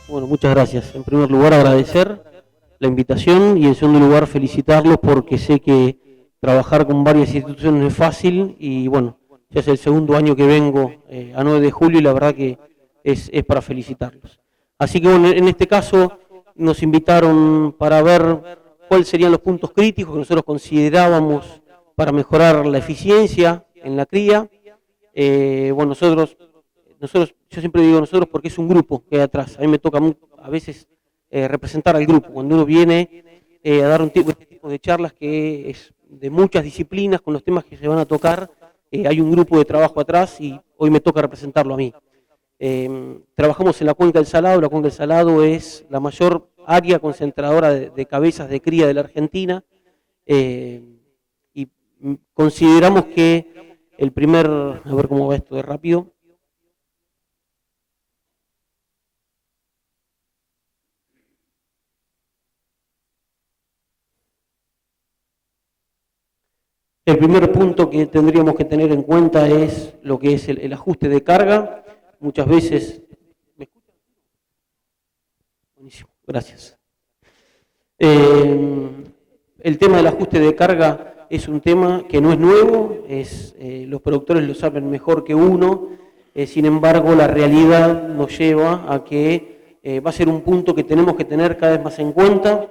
Bueno, muchas gracias. En primer lugar, agradecer la invitación y en segundo lugar, felicitarlos porque sé que trabajar con varias instituciones no es fácil y bueno, ya es el segundo año que vengo a 9 de julio y la verdad que es para felicitarlos. Así que bueno, en este caso nos invitaron para ver cuáles serían los puntos críticos que nosotros considerábamos para mejorar la eficiencia en la cría. Bueno, nosotros, yo siempre digo nosotros porque es un grupo que hay atrás. A mí me toca a veces representar al grupo. Cuando uno viene a dar este tipo de charlas que es de muchas disciplinas con los temas que se van a tocar, hay un grupo de trabajo atrás y hoy me toca representarlo a mí. Trabajamos en la Cuenca del Salado. La Cuenca del Salado es la mayor área concentradora de cabezas de cría de la Argentina y consideramos que el primer, a ver cómo va esto de rápido. El primer punto que tendríamos que tener en cuenta es lo que es el ajuste de carga. Muchas veces... ¿Me escuchan? Buenísimo, gracias. El tema del ajuste de carga es un tema que no es nuevo, los productores lo saben mejor que uno, sin embargo la realidad nos lleva a que va a ser un punto que tenemos que tener cada vez más en cuenta.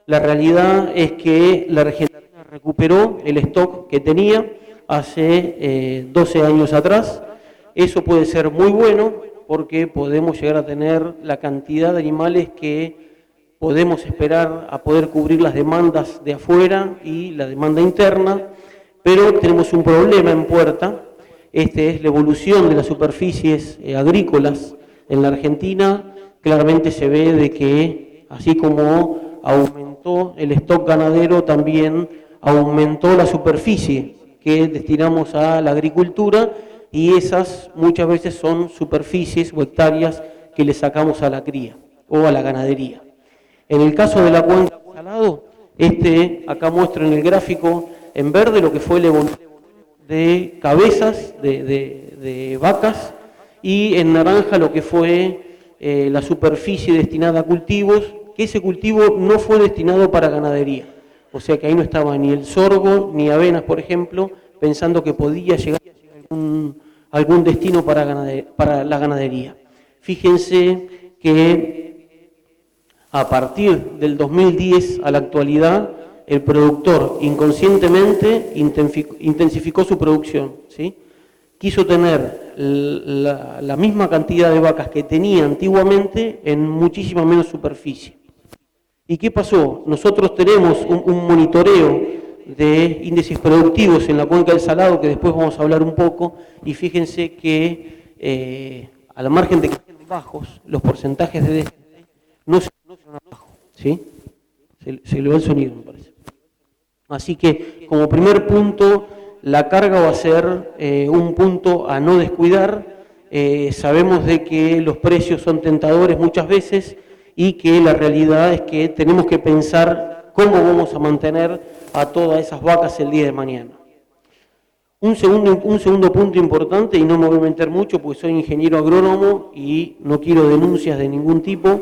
La realidad es que la Argentina recuperó el stock que tenía hace 12 años atrás. Eso puede ser muy bueno porque podemos llegar a tener la cantidad de animales que podemos esperar a poder cubrir las demandas de afuera y la demanda interna, pero tenemos un problema en puerta. Este es la evolución de las superficies agrícolas en la Argentina. Claramente se ve de que así como aumentó el stock ganadero, también aumentó la superficie que destinamos a la agricultura y esas muchas veces son superficies o hectáreas que le sacamos a la cría o a la ganadería. En el caso de la Cuenca del Salado, acá muestro en el gráfico en verde lo que fue la evolución de cabezas de vacas y en naranja lo que fue la superficie destinada a cultivos, que ese cultivo no fue destinado para ganadería. O sea que ahí no estaba ni el sorgo ni avenas, por ejemplo, pensando que podía llegar a algún destino para la ganadería. Fíjense que a partir del 2010 a la actualidad, el productor inconscientemente intensificó su producción, ¿sí? Quiso tener la misma cantidad de vacas que tenía antiguamente en muchísima menos superficie. ¿Y qué pasó? Nosotros tenemos un monitoreo de índices productivos en la Cuenca del Salado, que después vamos a hablar un poco, y fíjense que a la margen de que sean bajos, los porcentajes de no se van abajo, ¿sí? Se le va el sonido, me parece. Así que, como primer punto, la carga va a ser un punto a no descuidar. Sabemos de que los precios son tentadores muchas veces y que la realidad es que tenemos que pensar cómo vamos a mantener a todas esas vacas el día de mañana. Un segundo punto importante, y no me voy a meter mucho porque soy ingeniero agrónomo y no quiero denuncias de ningún tipo,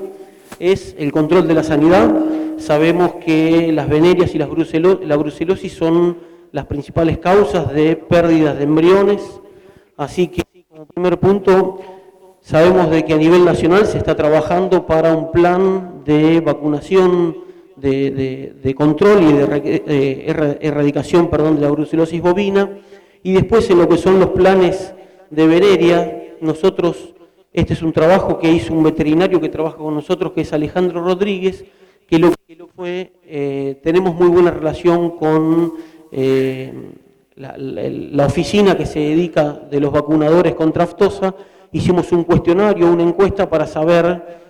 es el control de la sanidad. Sabemos que las venerias y la brucelosis son las principales causas de pérdidas de embriones, así que como primer punto sabemos de que a nivel nacional se está trabajando para un plan de vacunación, de control y de erradicación, de la brucelosis bovina, y después en lo que son los planes de veneria, nosotros, este es un trabajo que hizo un veterinario que trabaja con nosotros, que es Alejandro Rodríguez, que tenemos muy buena relación con la oficina que se dedica de los vacunadores contra aftosa. Hicimos un cuestionario, una encuesta para saber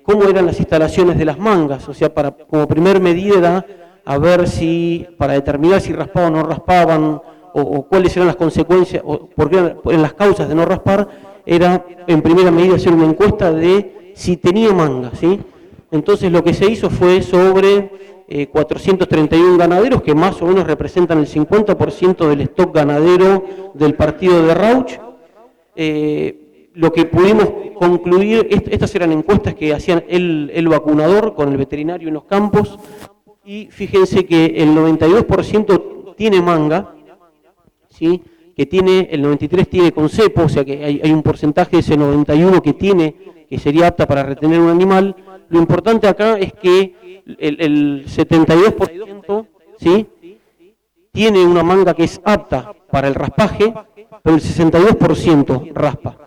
cómo eran las instalaciones de las mangas, o sea, como primer medida a ver si, para determinar si raspaban o no raspaban, o cuáles eran las consecuencias, o por qué eran las causas de no raspar, era en primera medida hacer una encuesta de si tenía manga, ¿sí? Entonces lo que se hizo fue sobre 431 ganaderos, que más o menos representan el 50% del stock ganadero del partido de Rauch. lo que pudimos concluir, estas eran encuestas que hacían el vacunador con el veterinario en los campos, y fíjense que el 92% tiene manga, ¿sí? Que tiene, el 93% tiene con cepo, o sea que hay un porcentaje de ese 91% que sería apta para retener un animal. Lo importante acá es que el 72%, ¿sí? Tiene una manga que es apta para el raspaje, pero el 62% raspa.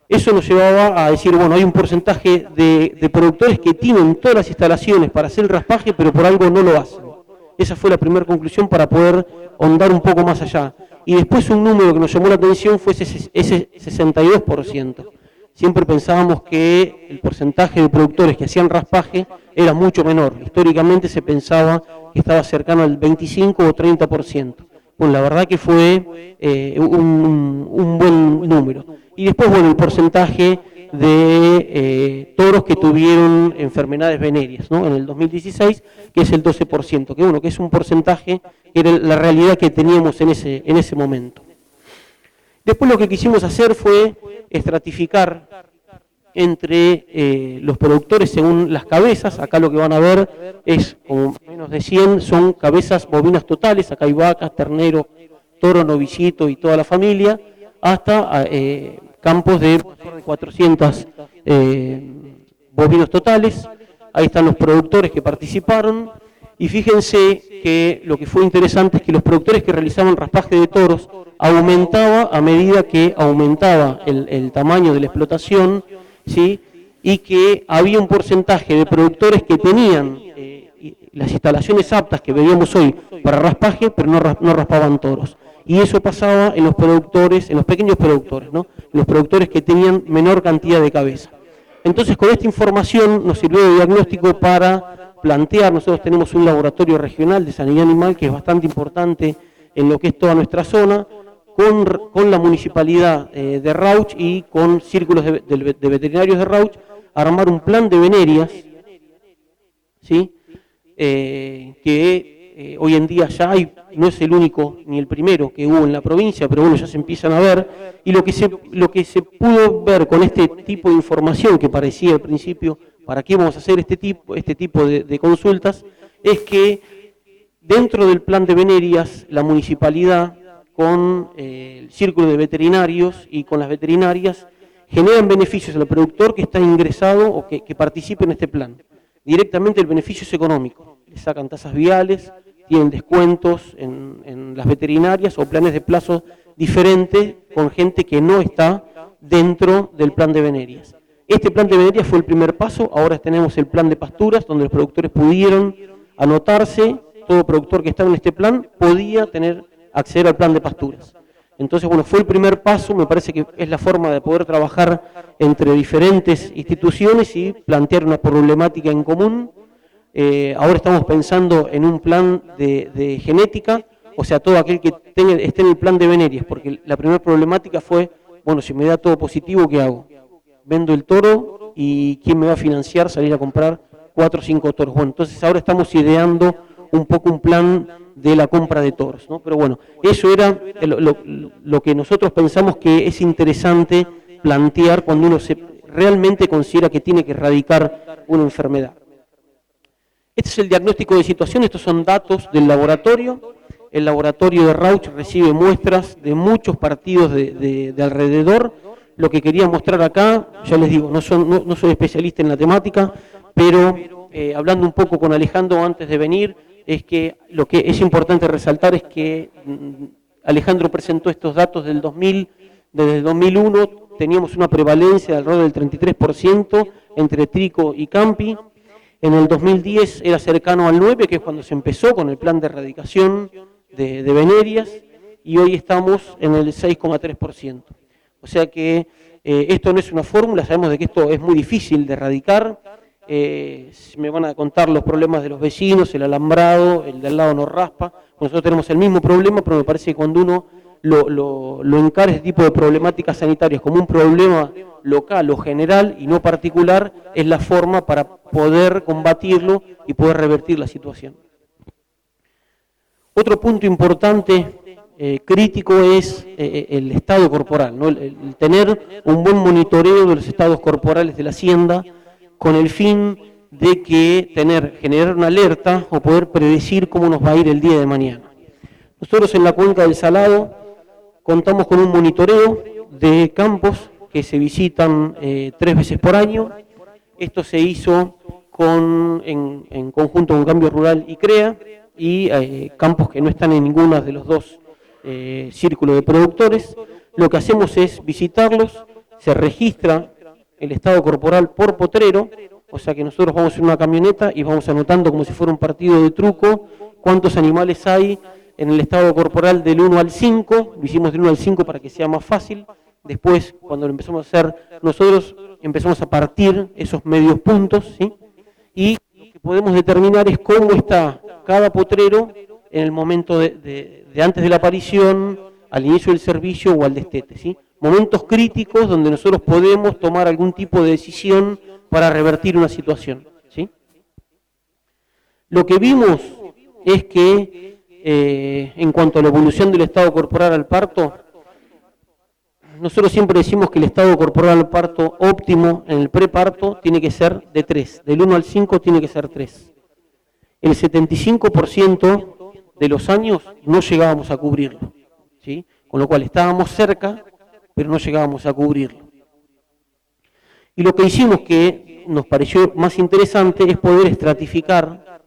Eso nos llevaba a decir, bueno, hay un porcentaje de productores que tienen todas las instalaciones para hacer el raspaje, pero por algo no lo hacen. Esa fue la primera conclusión para poder ahondar un poco más allá. Y después un número que nos llamó la atención fue ese 62%. Siempre pensábamos que el porcentaje de productores que hacían raspaje era mucho menor. Históricamente se pensaba que estaba cercano al 25 o 30%. Bueno, la verdad que fue un buen número. Y después, bueno, el porcentaje de toros que tuvieron enfermedades venéreas, ¿no? En el 2016, que es el 12%, que bueno, que es un porcentaje que era la realidad que teníamos en ese momento. Después lo que quisimos hacer fue estratificar entre los productores según las cabezas. Acá lo que van a ver es como menos de 100, son cabezas bovinas totales. Acá hay vacas, ternero, toro, novillito y toda la familia, hasta campos de 400 bovinos totales. Ahí están los productores que participaron. Y fíjense que lo que fue interesante es que los productores que realizaban raspaje de toros aumentaba a medida que aumentaba el tamaño de la explotación, ¿sí? Y que había un porcentaje de productores que tenían las instalaciones aptas que veíamos hoy para raspaje, pero no raspaban toros. Y eso pasaba en los productores, en los pequeños productores, ¿no? Los productores que tenían menor cantidad de cabeza. Entonces, con esta información nos sirvió de diagnóstico para plantear. Nosotros tenemos un laboratorio regional de sanidad animal que es bastante importante en lo que es toda nuestra zona, con la municipalidad de Rauch y con círculos de veterinarios de Rauch, armar un plan de venerias, ¿sí? Que hoy en día ya hay, no es el único ni el primero que hubo en la provincia, pero bueno, ya se empiezan a ver, y lo que se pudo ver con este tipo de información que parecía al principio, ¿para qué vamos a hacer este tipo de consultas? Es que dentro del plan de venerias, la municipalidad, con el círculo de veterinarios y con las veterinarias, generan beneficios al productor que está ingresado o que participe en este plan. Directamente el beneficio es económico. Le sacan tasas viales, tienen descuentos en las veterinarias o planes de plazo diferentes con gente que no está dentro del plan de venerias. Este plan de venerias fue el primer paso. Ahora tenemos el plan de pasturas, donde los productores pudieron anotarse. Todo productor que estaba en este plan podía acceder al plan de pasturas. Entonces, bueno, fue el primer paso. Me parece que es la forma de poder trabajar entre diferentes instituciones y plantear una problemática en común. Ahora estamos pensando en un plan de genética, o sea, todo aquel que esté en el plan de venerias, porque la primera problemática fue, bueno, si me da todo positivo, ¿qué hago? Vendo el toro y ¿quién me va a financiar salir a comprar 4 o 5 toros? Bueno, entonces ahora estamos ideando un poco un plan de la compra de toros, ¿no? Pero bueno, eso era lo que nosotros pensamos que es interesante plantear cuando uno realmente considera que tiene que erradicar una enfermedad. Este es el diagnóstico de situación. Estos son datos del laboratorio. El laboratorio de Rauch recibe muestras de muchos partidos de alrededor. Lo que quería mostrar acá, ya les digo, no soy especialista en la temática, pero hablando un poco con Alejandro antes de venir, es que lo que es importante resaltar es que Alejandro presentó estos datos del 2000, desde el 2001 teníamos una prevalencia de alrededor del 33% entre trico y campi. En el 2010 era cercano al 9%, que es cuando se empezó con el plan de erradicación de venerias, y hoy estamos en el 6,3%. O sea que esto no es una fórmula, sabemos de que esto es muy difícil de erradicar. Me van a contar los problemas de los vecinos, el alambrado, el de al lado no raspa. Nosotros tenemos el mismo problema, pero me parece que cuando uno lo encara este tipo de problemáticas sanitarias como un problema local o general y no particular, es la forma para poder combatirlo y poder revertir la situación. Otro punto importante crítico es el estado corporal, ¿no? El tener un buen monitoreo de los estados corporales de la hacienda con el fin de que generar una alerta o poder predecir cómo nos va a ir el día de mañana. Nosotros en la cuenca del Salado contamos con un monitoreo de campos que se visitan 3 veces por año. Esto se hizo en conjunto con Cambio Rural y CREA, y campos que no están en ninguno de los dos círculos de productores. Lo que hacemos es visitarlos, se registra el estado corporal por potrero, o sea que nosotros vamos en una camioneta y vamos anotando como si fuera un partido de truco cuántos animales hay en el estado corporal del 1 al 5, lo hicimos del 1 al 5 para que sea más fácil. Después, cuando lo empezamos a hacer, nosotros empezamos a partir esos medios puntos, ¿sí? Y lo que podemos determinar es cómo está cada potrero en el momento de antes de la aparición, al inicio del servicio o al destete, ¿sí? Momentos críticos donde nosotros podemos tomar algún tipo de decisión para revertir una situación, ¿sí? Lo que vimos es que en cuanto a la evolución del estado corporal al parto, nosotros siempre decimos que el estado corporal al parto óptimo en el preparto tiene que ser de 3, del 1 al 5 tiene que ser 3. El 75% de los años no llegábamos a cubrirlo, ¿sí? Con lo cual estábamos cerca, pero no llegábamos a cubrirlo. Y lo que hicimos que nos pareció más interesante es poder estratificar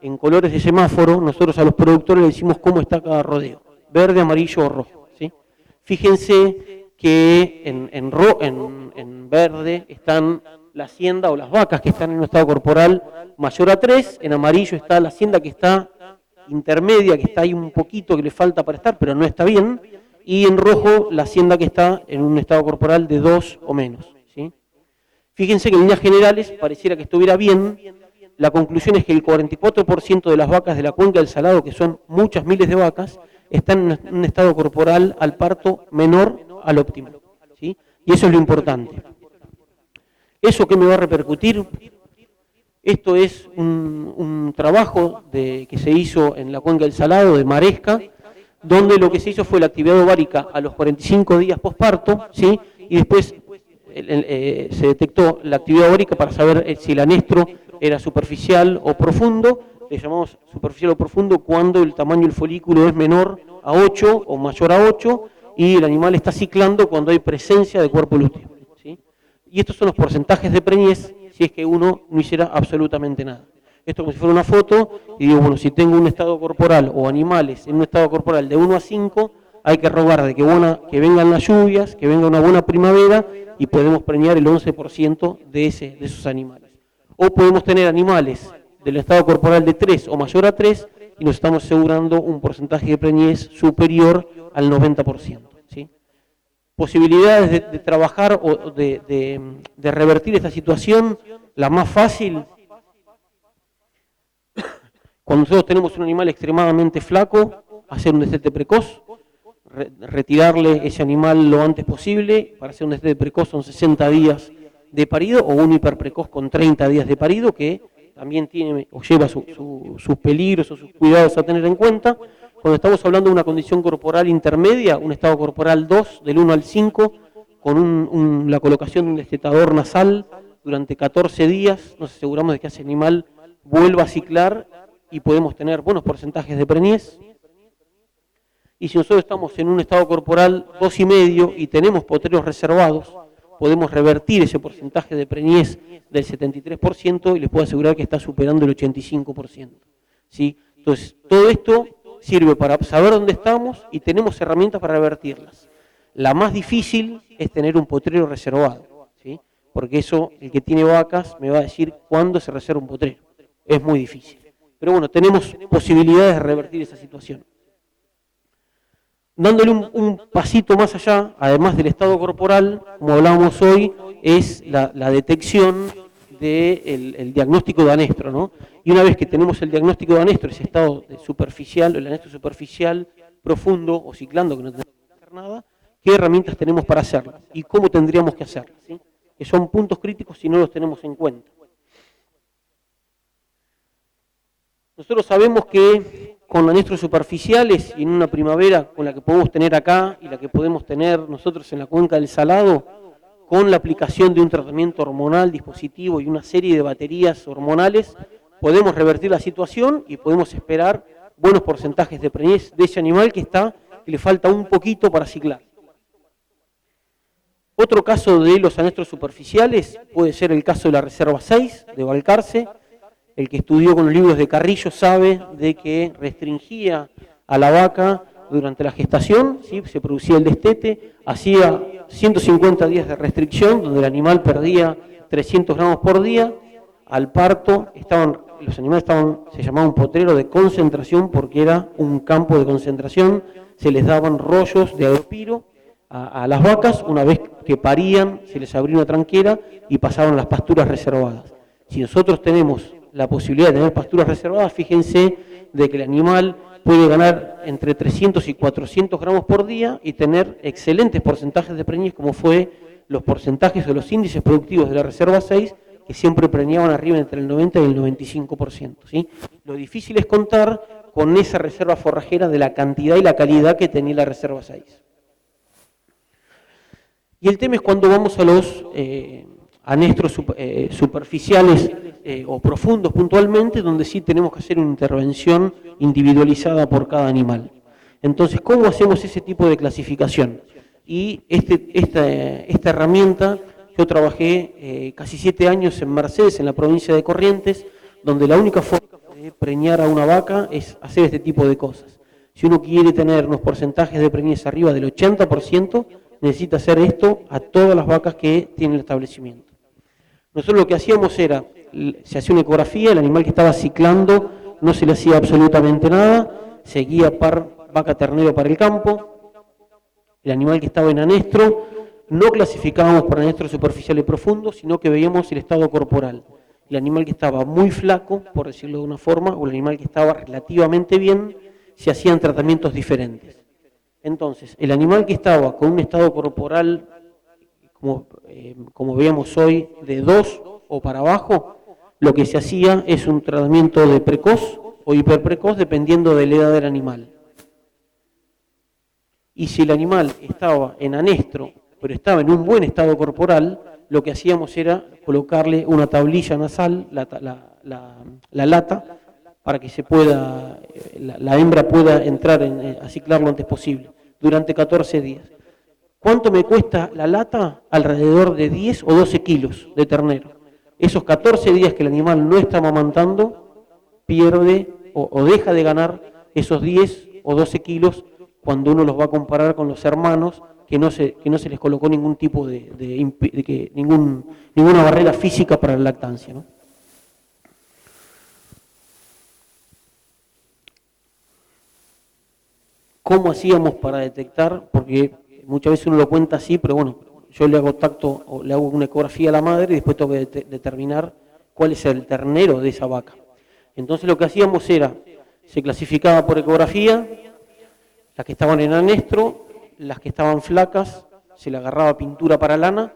en colores de semáforo. Nosotros a los productores le decimos cómo está cada rodeo, verde, amarillo o rojo, ¿sí? Fíjense que en verde están la hacienda o las vacas que están en un estado corporal mayor a 3, en amarillo está la hacienda que está intermedia, que está ahí un poquito que le falta para estar, pero no está bien, y en rojo la hacienda que está en un estado corporal de 2 o menos, ¿sí? Fíjense que en líneas generales pareciera que estuviera bien. La conclusión es que el 44% de las vacas de la cuenca del Salado, que son muchas miles de vacas, están en un estado corporal al parto menor al óptimo, ¿sí? Y eso es lo importante. ¿Eso qué me va a repercutir? Esto es un trabajo que se hizo en la cuenca del Salado, de Maresca, donde lo que se hizo fue la actividad ovárica a los 45 días posparto, ¿sí? Y después se detectó la actividad ovárica para saber si el anestro era superficial o profundo. Le llamamos superficial o profundo cuando el tamaño del folículo es menor a 8 o mayor a 8 y el animal está ciclando cuando hay presencia de cuerpo lúteo, ¿sí? Y estos son los porcentajes de preñez si es que uno no hiciera absolutamente nada. Esto como si fuera una foto y digo, bueno, si tengo un estado corporal o animales en un estado corporal de 1 a 5, hay que rogar de que vengan las lluvias, que venga una buena primavera y podemos preñar el 11% de esos animales. O podemos tener animales del estado corporal de 3 o mayor a 3 y nos estamos asegurando un porcentaje de preñez superior al 90%, ¿sí? Posibilidades de trabajar o de revertir esta situación, la más fácil, cuando nosotros tenemos un animal extremadamente flaco, hacer un destete precoz, retirarle ese animal lo antes posible. Para hacer un destete precoz son 60 días de parido, o un hiperprecoz con 30 días de parido, que también tiene o lleva sus peligros o sus cuidados a tener en cuenta. Cuando estamos hablando de una condición corporal intermedia, un estado corporal 2, del 1 al 5, con la colocación de un destetador nasal durante 14 días, nos aseguramos de que ese animal vuelva a ciclar y podemos tener buenos porcentajes de preñez. Y si nosotros estamos en un estado corporal 2,5 y tenemos potreros reservados, podemos revertir ese porcentaje de preñez del 73% y les puedo asegurar que está superando el 85%, ¿sí? Entonces, todo esto sirve para saber dónde estamos y tenemos herramientas para revertirlas. La más difícil es tener un potrero reservado, ¿sí? Porque eso, el que tiene vacas me va a decir cuándo se reserva un potrero. Es muy difícil. Pero bueno, tenemos posibilidades de revertir esa situación. Dándole un pasito más allá, además del estado corporal, como hablábamos hoy, es la detección del diagnóstico de anestro, ¿no? Y una vez que tenemos el diagnóstico de anestro, ese estado superficial, el anestro superficial, profundo o ciclando, que no tenemos que hacer nada, ¿qué herramientas tenemos para hacerlo? ¿Y cómo tendríamos que hacerlo? ¿Sí? Que son puntos críticos si no los tenemos en cuenta. Nosotros sabemos que con anestros superficiales y en una primavera con la que podemos tener acá y la que podemos tener nosotros en la cuenca del Salado, con la aplicación de un tratamiento hormonal, dispositivo y una serie de baterías hormonales, podemos revertir la situación y podemos esperar buenos porcentajes de preñez de ese animal que le falta un poquito para ciclar. Otro caso de los anestros superficiales puede ser el caso de la Reserva 6 de Balcarce. El que estudió con los libros de Carrillo sabe de que restringía a la vaca durante la gestación, ¿sí? Se producía el destete, hacía 150 días de restricción, donde el animal perdía 300 gramos por día. Al parto, los animales se llamaba un potrero de concentración porque era un campo de concentración, se les daban rollos de agropiro a las vacas, una vez que parían, se les abría una tranquera y pasaban las pasturas reservadas. Si nosotros tenemos la posibilidad de tener pasturas reservadas, fíjense de que el animal puede ganar entre 300 y 400 gramos por día y tener excelentes porcentajes de preñez, como fue los porcentajes o los índices productivos de la Reserva 6, que siempre preñaban arriba entre el 90 y el 95%. ¿Sí? Lo difícil es contar con esa reserva forrajera de la cantidad y la calidad que tenía la Reserva 6. Y el tema es cuando vamos a los anestros superficiales o profundos puntualmente, donde sí tenemos que hacer una intervención individualizada por cada animal. Entonces, ¿cómo hacemos ese tipo de clasificación? Y esta herramienta, yo trabajé casi 7 años en Mercedes, en la provincia de Corrientes, donde la única forma de preñar a una vaca es hacer este tipo de cosas. Si uno quiere tener unos porcentajes de preñez arriba del 80%, necesita hacer esto a todas las vacas que tiene el establecimiento. Nosotros lo que hacíamos era, se hacía una ecografía, el animal que estaba ciclando no se le hacía absolutamente nada, seguía vaca ternero para el campo, el animal que estaba en anestro, no clasificábamos por anestro superficial y profundo, sino que veíamos el estado corporal. El animal que estaba muy flaco, por decirlo de una forma, o el animal que estaba relativamente bien, se hacían tratamientos diferentes. Entonces, el animal que estaba con un estado corporal, como veíamos hoy, de 2 o para abajo, lo que se hacía es un tratamiento de precoz o hiperprecoz, dependiendo de la edad del animal. Y si el animal estaba en anestro, pero estaba en un buen estado corporal, lo que hacíamos era colocarle una tablilla nasal, la lata, para que la hembra pueda entrar a ciclar lo antes posible, durante 14 días. ¿Cuánto me cuesta la lata? Alrededor de 10 o 12 kilos de ternero. Esos 14 días que el animal no está amamantando, pierde o deja de ganar esos 10 o 12 kilos cuando uno los va a comparar con los hermanos que no se les colocó ningún tipo ninguna barrera física para la lactancia, ¿no? ¿Cómo hacíamos para detectar? Porque muchas veces uno lo cuenta así, pero bueno, yo le hago tacto o le hago una ecografía a la madre y después tengo que determinar cuál es el ternero de esa vaca. Entonces lo que hacíamos era, se clasificaba por ecografía, las que estaban en anestro, las que estaban flacas, se le agarraba pintura para lana,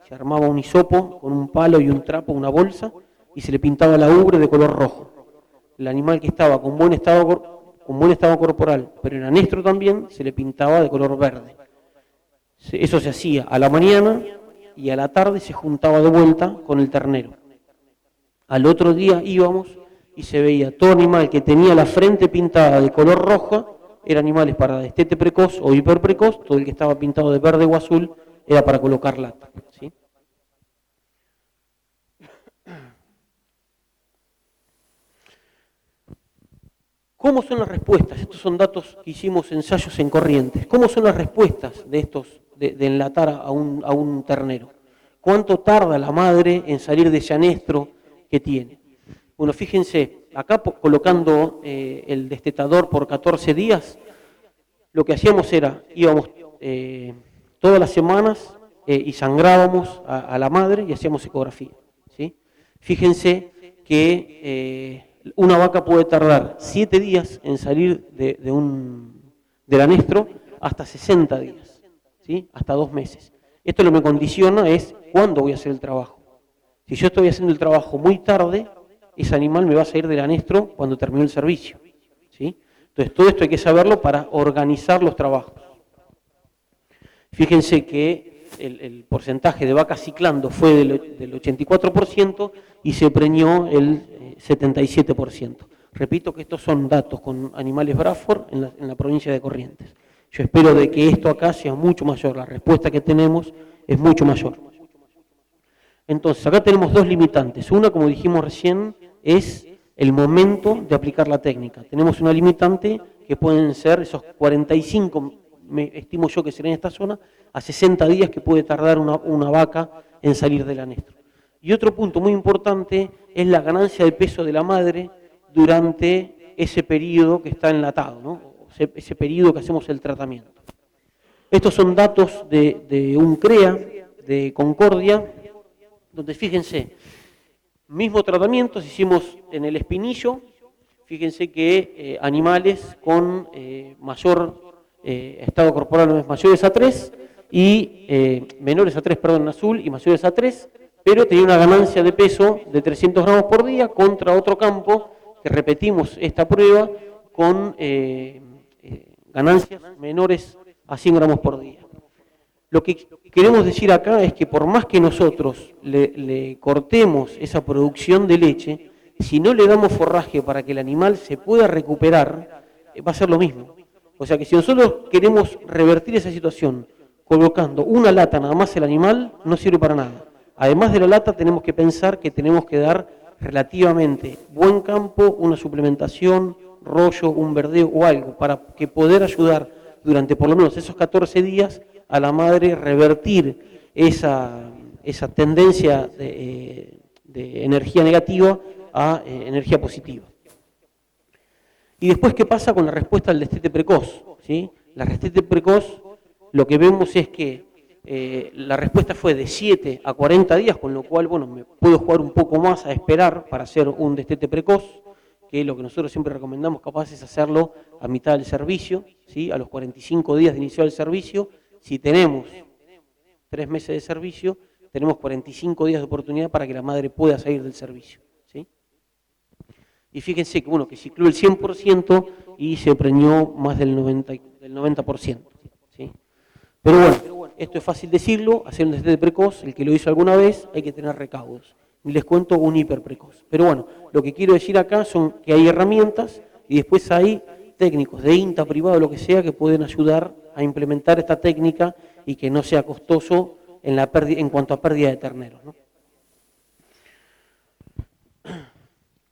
se armaba un hisopo con un palo y un trapo, una bolsa, y se le pintaba la ubre de color rojo. El animal que estaba con buen estado corporal, pero en anestro también, se le pintaba de color verde. Eso se hacía a la mañana y a la tarde se juntaba de vuelta con el ternero. Al otro día íbamos y se veía todo animal que tenía la frente pintada de color roja, eran animales para destete precoz o hiperprecoz, todo el que estaba pintado de verde o azul era para colocar lata, ¿sí? ¿Cómo son las respuestas? Estos son datos que hicimos ensayos en Corrientes. ¿Cómo son las respuestas de estos, de enlatar a un ternero? ¿Cuánto tarda la madre en salir de ese anestro que tiene? Bueno, fíjense, acá colocando el destetador por 14 días, lo que hacíamos era, íbamos todas las semanas y sangrábamos a la madre y hacíamos ecografía, ¿sí? Fíjense que una vaca puede tardar 7 días en salir del anestro hasta 60 días, ¿sí? Hasta 2 meses. Esto lo que me condiciona es cuándo voy a hacer el trabajo. Si yo estoy haciendo el trabajo muy tarde, ese animal me va a salir del anestro cuando termine el servicio, ¿sí? Entonces, todo esto hay que saberlo para organizar los trabajos. Fíjense que el porcentaje de vacas ciclando fue del 84% y se preñó el 77%. Repito que estos son datos con animales Bradford en la provincia de Corrientes. Yo espero de que esto acá sea mucho mayor, la respuesta que tenemos es mucho mayor. Entonces, acá tenemos dos limitantes. Una, como dijimos recién, es el momento de aplicar la técnica. Tenemos una limitante que pueden ser esos 45, me estimo yo que será en esta zona, a 60 días que puede tardar una vaca en salir del anestro. Y otro punto muy importante es la ganancia de peso de la madre durante ese periodo que está enlatado, ¿no? Ese periodo que hacemos el tratamiento. Estos son datos de un CREA de Concordia, donde fíjense, mismo tratamiento, hicimos en el espinillo, fíjense que animales con mayor estado corporal mayores a 3 y menores a 3, perdón, en azul y mayores a 3, pero tenía una ganancia de peso de 300 gramos por día contra otro campo que repetimos esta prueba con ganancias menores a 100 gramos por día. Lo que queremos decir acá es que por más que nosotros le cortemos esa producción de leche, si no le damos forraje para que el animal se pueda recuperar, va a ser lo mismo. O sea que si nosotros queremos revertir esa situación colocando una lata nada más al animal, no sirve para nada. Además de la lata tenemos que pensar que tenemos que dar relativamente buen campo, una suplementación, rollo, un verdeo o algo, para que poder ayudar durante por lo menos esos 14 días a la madre revertir esa tendencia de energía negativa a energía positiva. Y después, ¿qué pasa con la respuesta al destete precoz? ¿Sí? La destete precoz, lo que vemos es que la respuesta fue de 7 a 40 días, con lo cual, bueno, me puedo jugar un poco más a esperar para hacer un destete precoz, que lo que nosotros siempre recomendamos capaz es hacerlo a mitad del servicio, ¿sí? A los 45 días de iniciar el servicio. Si tenemos 3 meses de servicio, tenemos 45 días de oportunidad para que la madre pueda salir del servicio, ¿sí? Y fíjense que, bueno, que cicló el 100% y se preñó más del 90%, ¿sí? Pero bueno, esto es fácil decirlo, hacer un destete precoz, el que lo hizo alguna vez, hay que tener recaudos. Y les cuento un hiperprecoz. Pero bueno, lo que quiero decir acá son que hay herramientas y después hay técnicos de INTA privado, lo que sea, que pueden ayudar a implementar esta técnica y que no sea costoso en cuanto a pérdida de terneros, ¿no?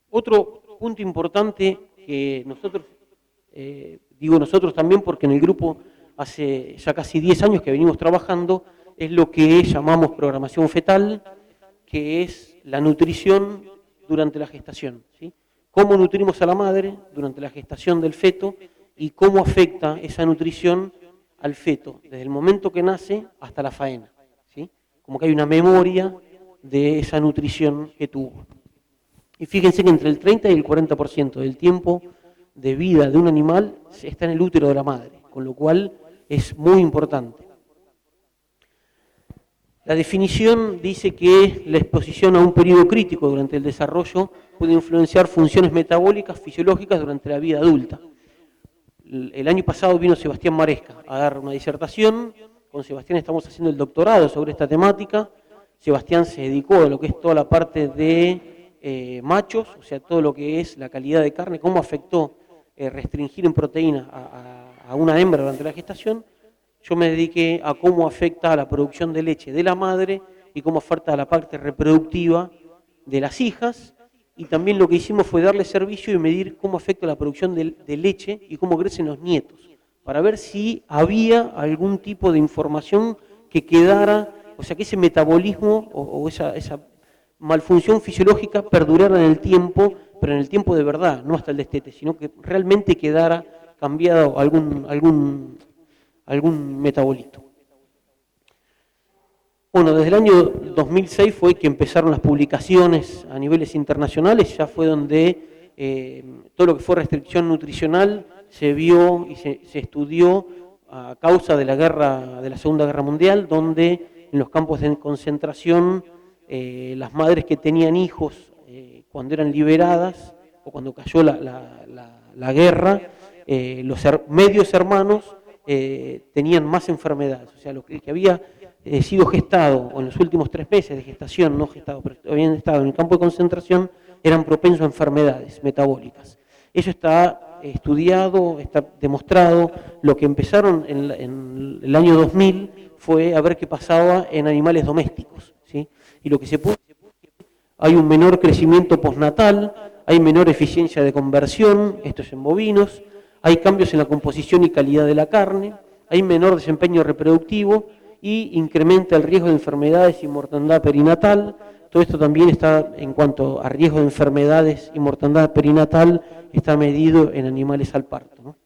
Otro punto importante que nosotros, digo nosotros también porque en el grupo hace ya casi 10 años que venimos trabajando, es lo que llamamos programación fetal, que es la nutrición durante la gestación, ¿sí? Cómo nutrimos a la madre durante la gestación del feto y cómo afecta esa nutrición al feto, desde el momento que nace hasta la faena, ¿sí? Como que hay una memoria de esa nutrición que tuvo. Y fíjense que entre el 30 y el 40% del tiempo de vida de un animal está en el útero de la madre, con lo cual es muy importante. La definición dice que la exposición a un periodo crítico durante el desarrollo puede influenciar funciones metabólicas fisiológicas durante la vida adulta. El año pasado vino Sebastián Maresca a dar una disertación. Con Sebastián estamos haciendo el doctorado sobre esta temática. Sebastián se dedicó a lo que es toda la parte de machos, o sea, todo lo que es la calidad de carne, cómo afectó restringir en proteína a una hembra durante la gestación. Yo me dediqué a cómo afecta a la producción de leche de la madre y cómo afecta a la parte reproductiva de las hijas. Y también lo que hicimos fue darle servicio y medir cómo afecta la producción de leche y cómo crecen los nietos, para ver si había algún tipo de información que quedara, o sea, que ese metabolismo o esa malfunción fisiológica perdurara en el tiempo, pero en el tiempo de verdad, no hasta el destete, sino que realmente quedara cambiado algún metabolito. Bueno, desde el año 2006 fue que empezaron las publicaciones a niveles internacionales, ya fue donde todo lo que fue restricción nutricional se vio y se estudió a causa de la Segunda Guerra Mundial, donde en los campos de concentración las madres que tenían hijos cuando eran liberadas o cuando cayó la guerra, los medios hermanos tenían más enfermedades. O sea, lo que había sido gestado o en los últimos 3 meses de gestación, no gestado, pero habían estado en el campo de concentración, eran propensos a enfermedades metabólicas. Eso está estudiado, está demostrado. Lo que empezaron en el año 2000 fue a ver qué pasaba en animales domésticos, ¿sí? Y lo que se pudo, hay un menor crecimiento postnatal, hay menor eficiencia de conversión, esto es en bovinos, hay cambios en la composición y calidad de la carne, hay menor desempeño reproductivo y incrementa el riesgo de enfermedades y mortandad perinatal. Todo esto también está, en cuanto a riesgo de enfermedades y mortandad perinatal, está medido en animales al parto, ¿no?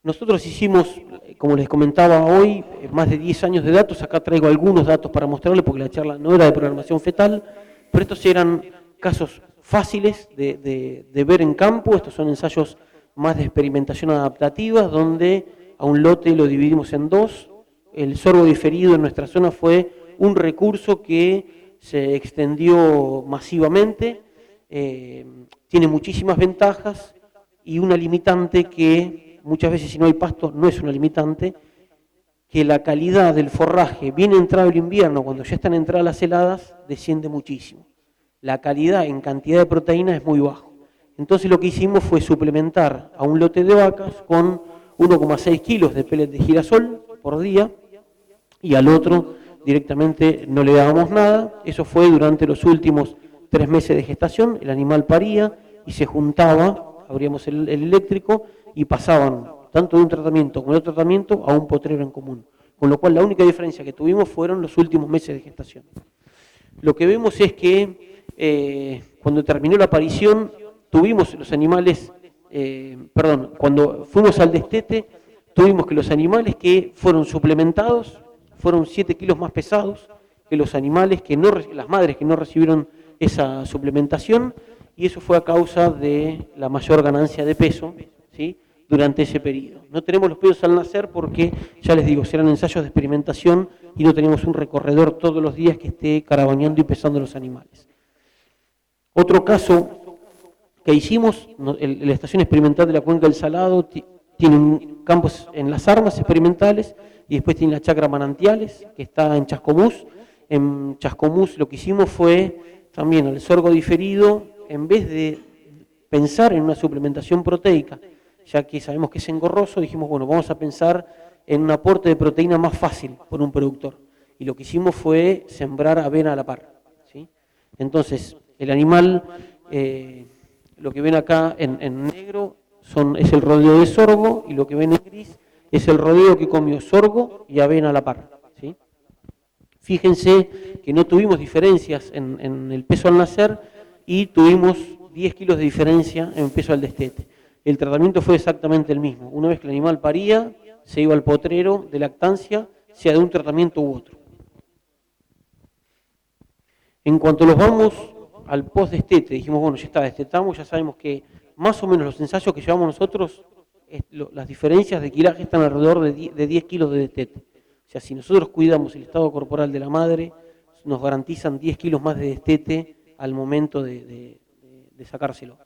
Nosotros hicimos, como les comentaba hoy, más de 10 años de datos. Acá traigo algunos datos para mostrarles porque la charla no era de programación fetal, pero estos eran casos fáciles de ver en campo. Estos son ensayos más de experimentación adaptativa, donde a un lote lo dividimos en 2. El sorgo diferido en nuestra zona fue un recurso que se extendió masivamente, tiene muchísimas ventajas y una limitante que muchas veces, si no hay pasto, no es una limitante, que la calidad del forraje bien entrado el invierno, cuando ya están entradas las heladas, desciende muchísimo. La calidad en cantidad de proteína es muy bajo. Entonces lo que hicimos fue suplementar a un lote de vacas con 1,6 kilos de pellet de girasol por día y al otro directamente no le dábamos nada. Eso fue durante los últimos 3 meses de gestación. El animal paría y se juntaba, abríamos el eléctrico y pasaban tanto de un tratamiento como de otro tratamiento a un potrero en común. Con lo cual la única diferencia que tuvimos fueron los últimos meses de gestación. Lo que vemos es que cuando terminó la aparición tuvimos los animales, cuando fuimos al destete tuvimos que los animales que fueron suplementados fueron 7 kilos más pesados que los animales que no, las madres que no recibieron esa suplementación, y eso fue a causa de la mayor ganancia de peso, ¿sí?, durante ese periodo. No tenemos los pesos al nacer porque, ya les digo, serán ensayos de experimentación y no tenemos un recorredor todos los días que esté carabaneando y pesando los animales. Otro caso que hicimos, la estación experimental de la Cuenca del Salado tiene campos en Las Armas experimentales y después tiene la chacra Manantiales, que está en Chascomús. En Chascomús lo que hicimos fue también al sorgo diferido, en vez de pensar en una suplementación proteica, ya que sabemos que es engorroso, dijimos, bueno, vamos a pensar en un aporte de proteína más fácil por un productor. Y lo que hicimos fue sembrar avena a la par, ¿sí? Entonces, el animal, lo que ven acá en negro es el rodeo de sorgo, y lo que ven en gris es el rodeo que comió sorgo y avena a la par, ¿sí? Fíjense que no tuvimos diferencias en el peso al nacer y tuvimos 10 kilos de diferencia en peso al destete. El tratamiento fue exactamente el mismo. Una vez que el animal paría, se iba al potrero de lactancia, sea de un tratamiento u otro. En cuanto los vamos al post-destete, dijimos, bueno, ya está, destetamos, ya sabemos que más o menos los ensayos que llevamos nosotros, las diferencias de quilaje están alrededor de 10 kilos de destete. O sea, si nosotros cuidamos el estado corporal de la madre, nos garantizan 10 kilos más de destete al momento de sacárselo.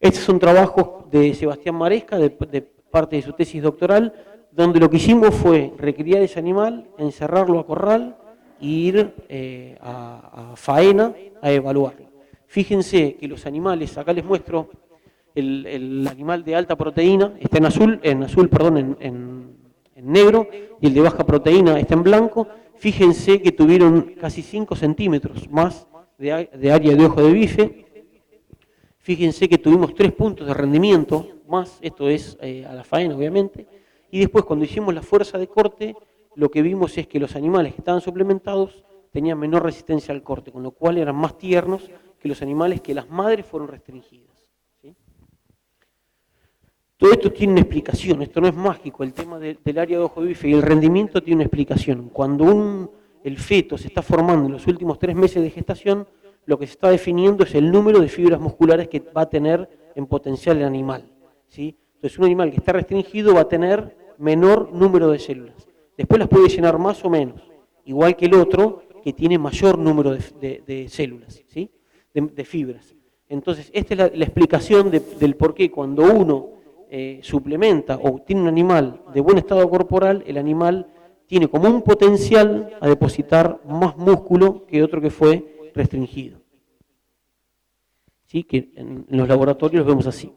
Estos son trabajos de Sebastián Maresca, de parte de su tesis doctoral, donde lo que hicimos fue recriar ese animal, encerrarlo a corral e ir a faena a evaluarlo. Fíjense que los animales, acá les muestro el animal de alta proteína, está en negro, y el de baja proteína está en blanco. Fíjense que tuvieron casi 5 centímetros más de área de ojo de bife. Fíjense que tuvimos 3 puntos de rendimiento más, esto es a la faena obviamente, y después cuando hicimos la fuerza de corte, lo que vimos es que los animales que estaban suplementados tenían menor resistencia al corte, con lo cual eran más tiernos que los animales que las madres fueron restringidas, ¿sí? Todo esto tiene una explicación, esto no es mágico, el tema del área de ojo de bife y el rendimiento tiene una explicación. Cuando el feto se está formando en los últimos 3 meses de gestación, lo que se está definiendo es el número de fibras musculares que va a tener en potencial el animal, ¿sí? Entonces un animal que está restringido va a tener menor número de células. Después las puede llenar más o menos, igual que el otro que tiene mayor número de células, ¿sí?, de fibras. Entonces, esta es la explicación del por qué cuando uno suplementa o tiene un animal de buen estado corporal, el animal tiene como un potencial a depositar más músculo que otro que fue restringido. ¿Sí? Que en los laboratorios vemos así.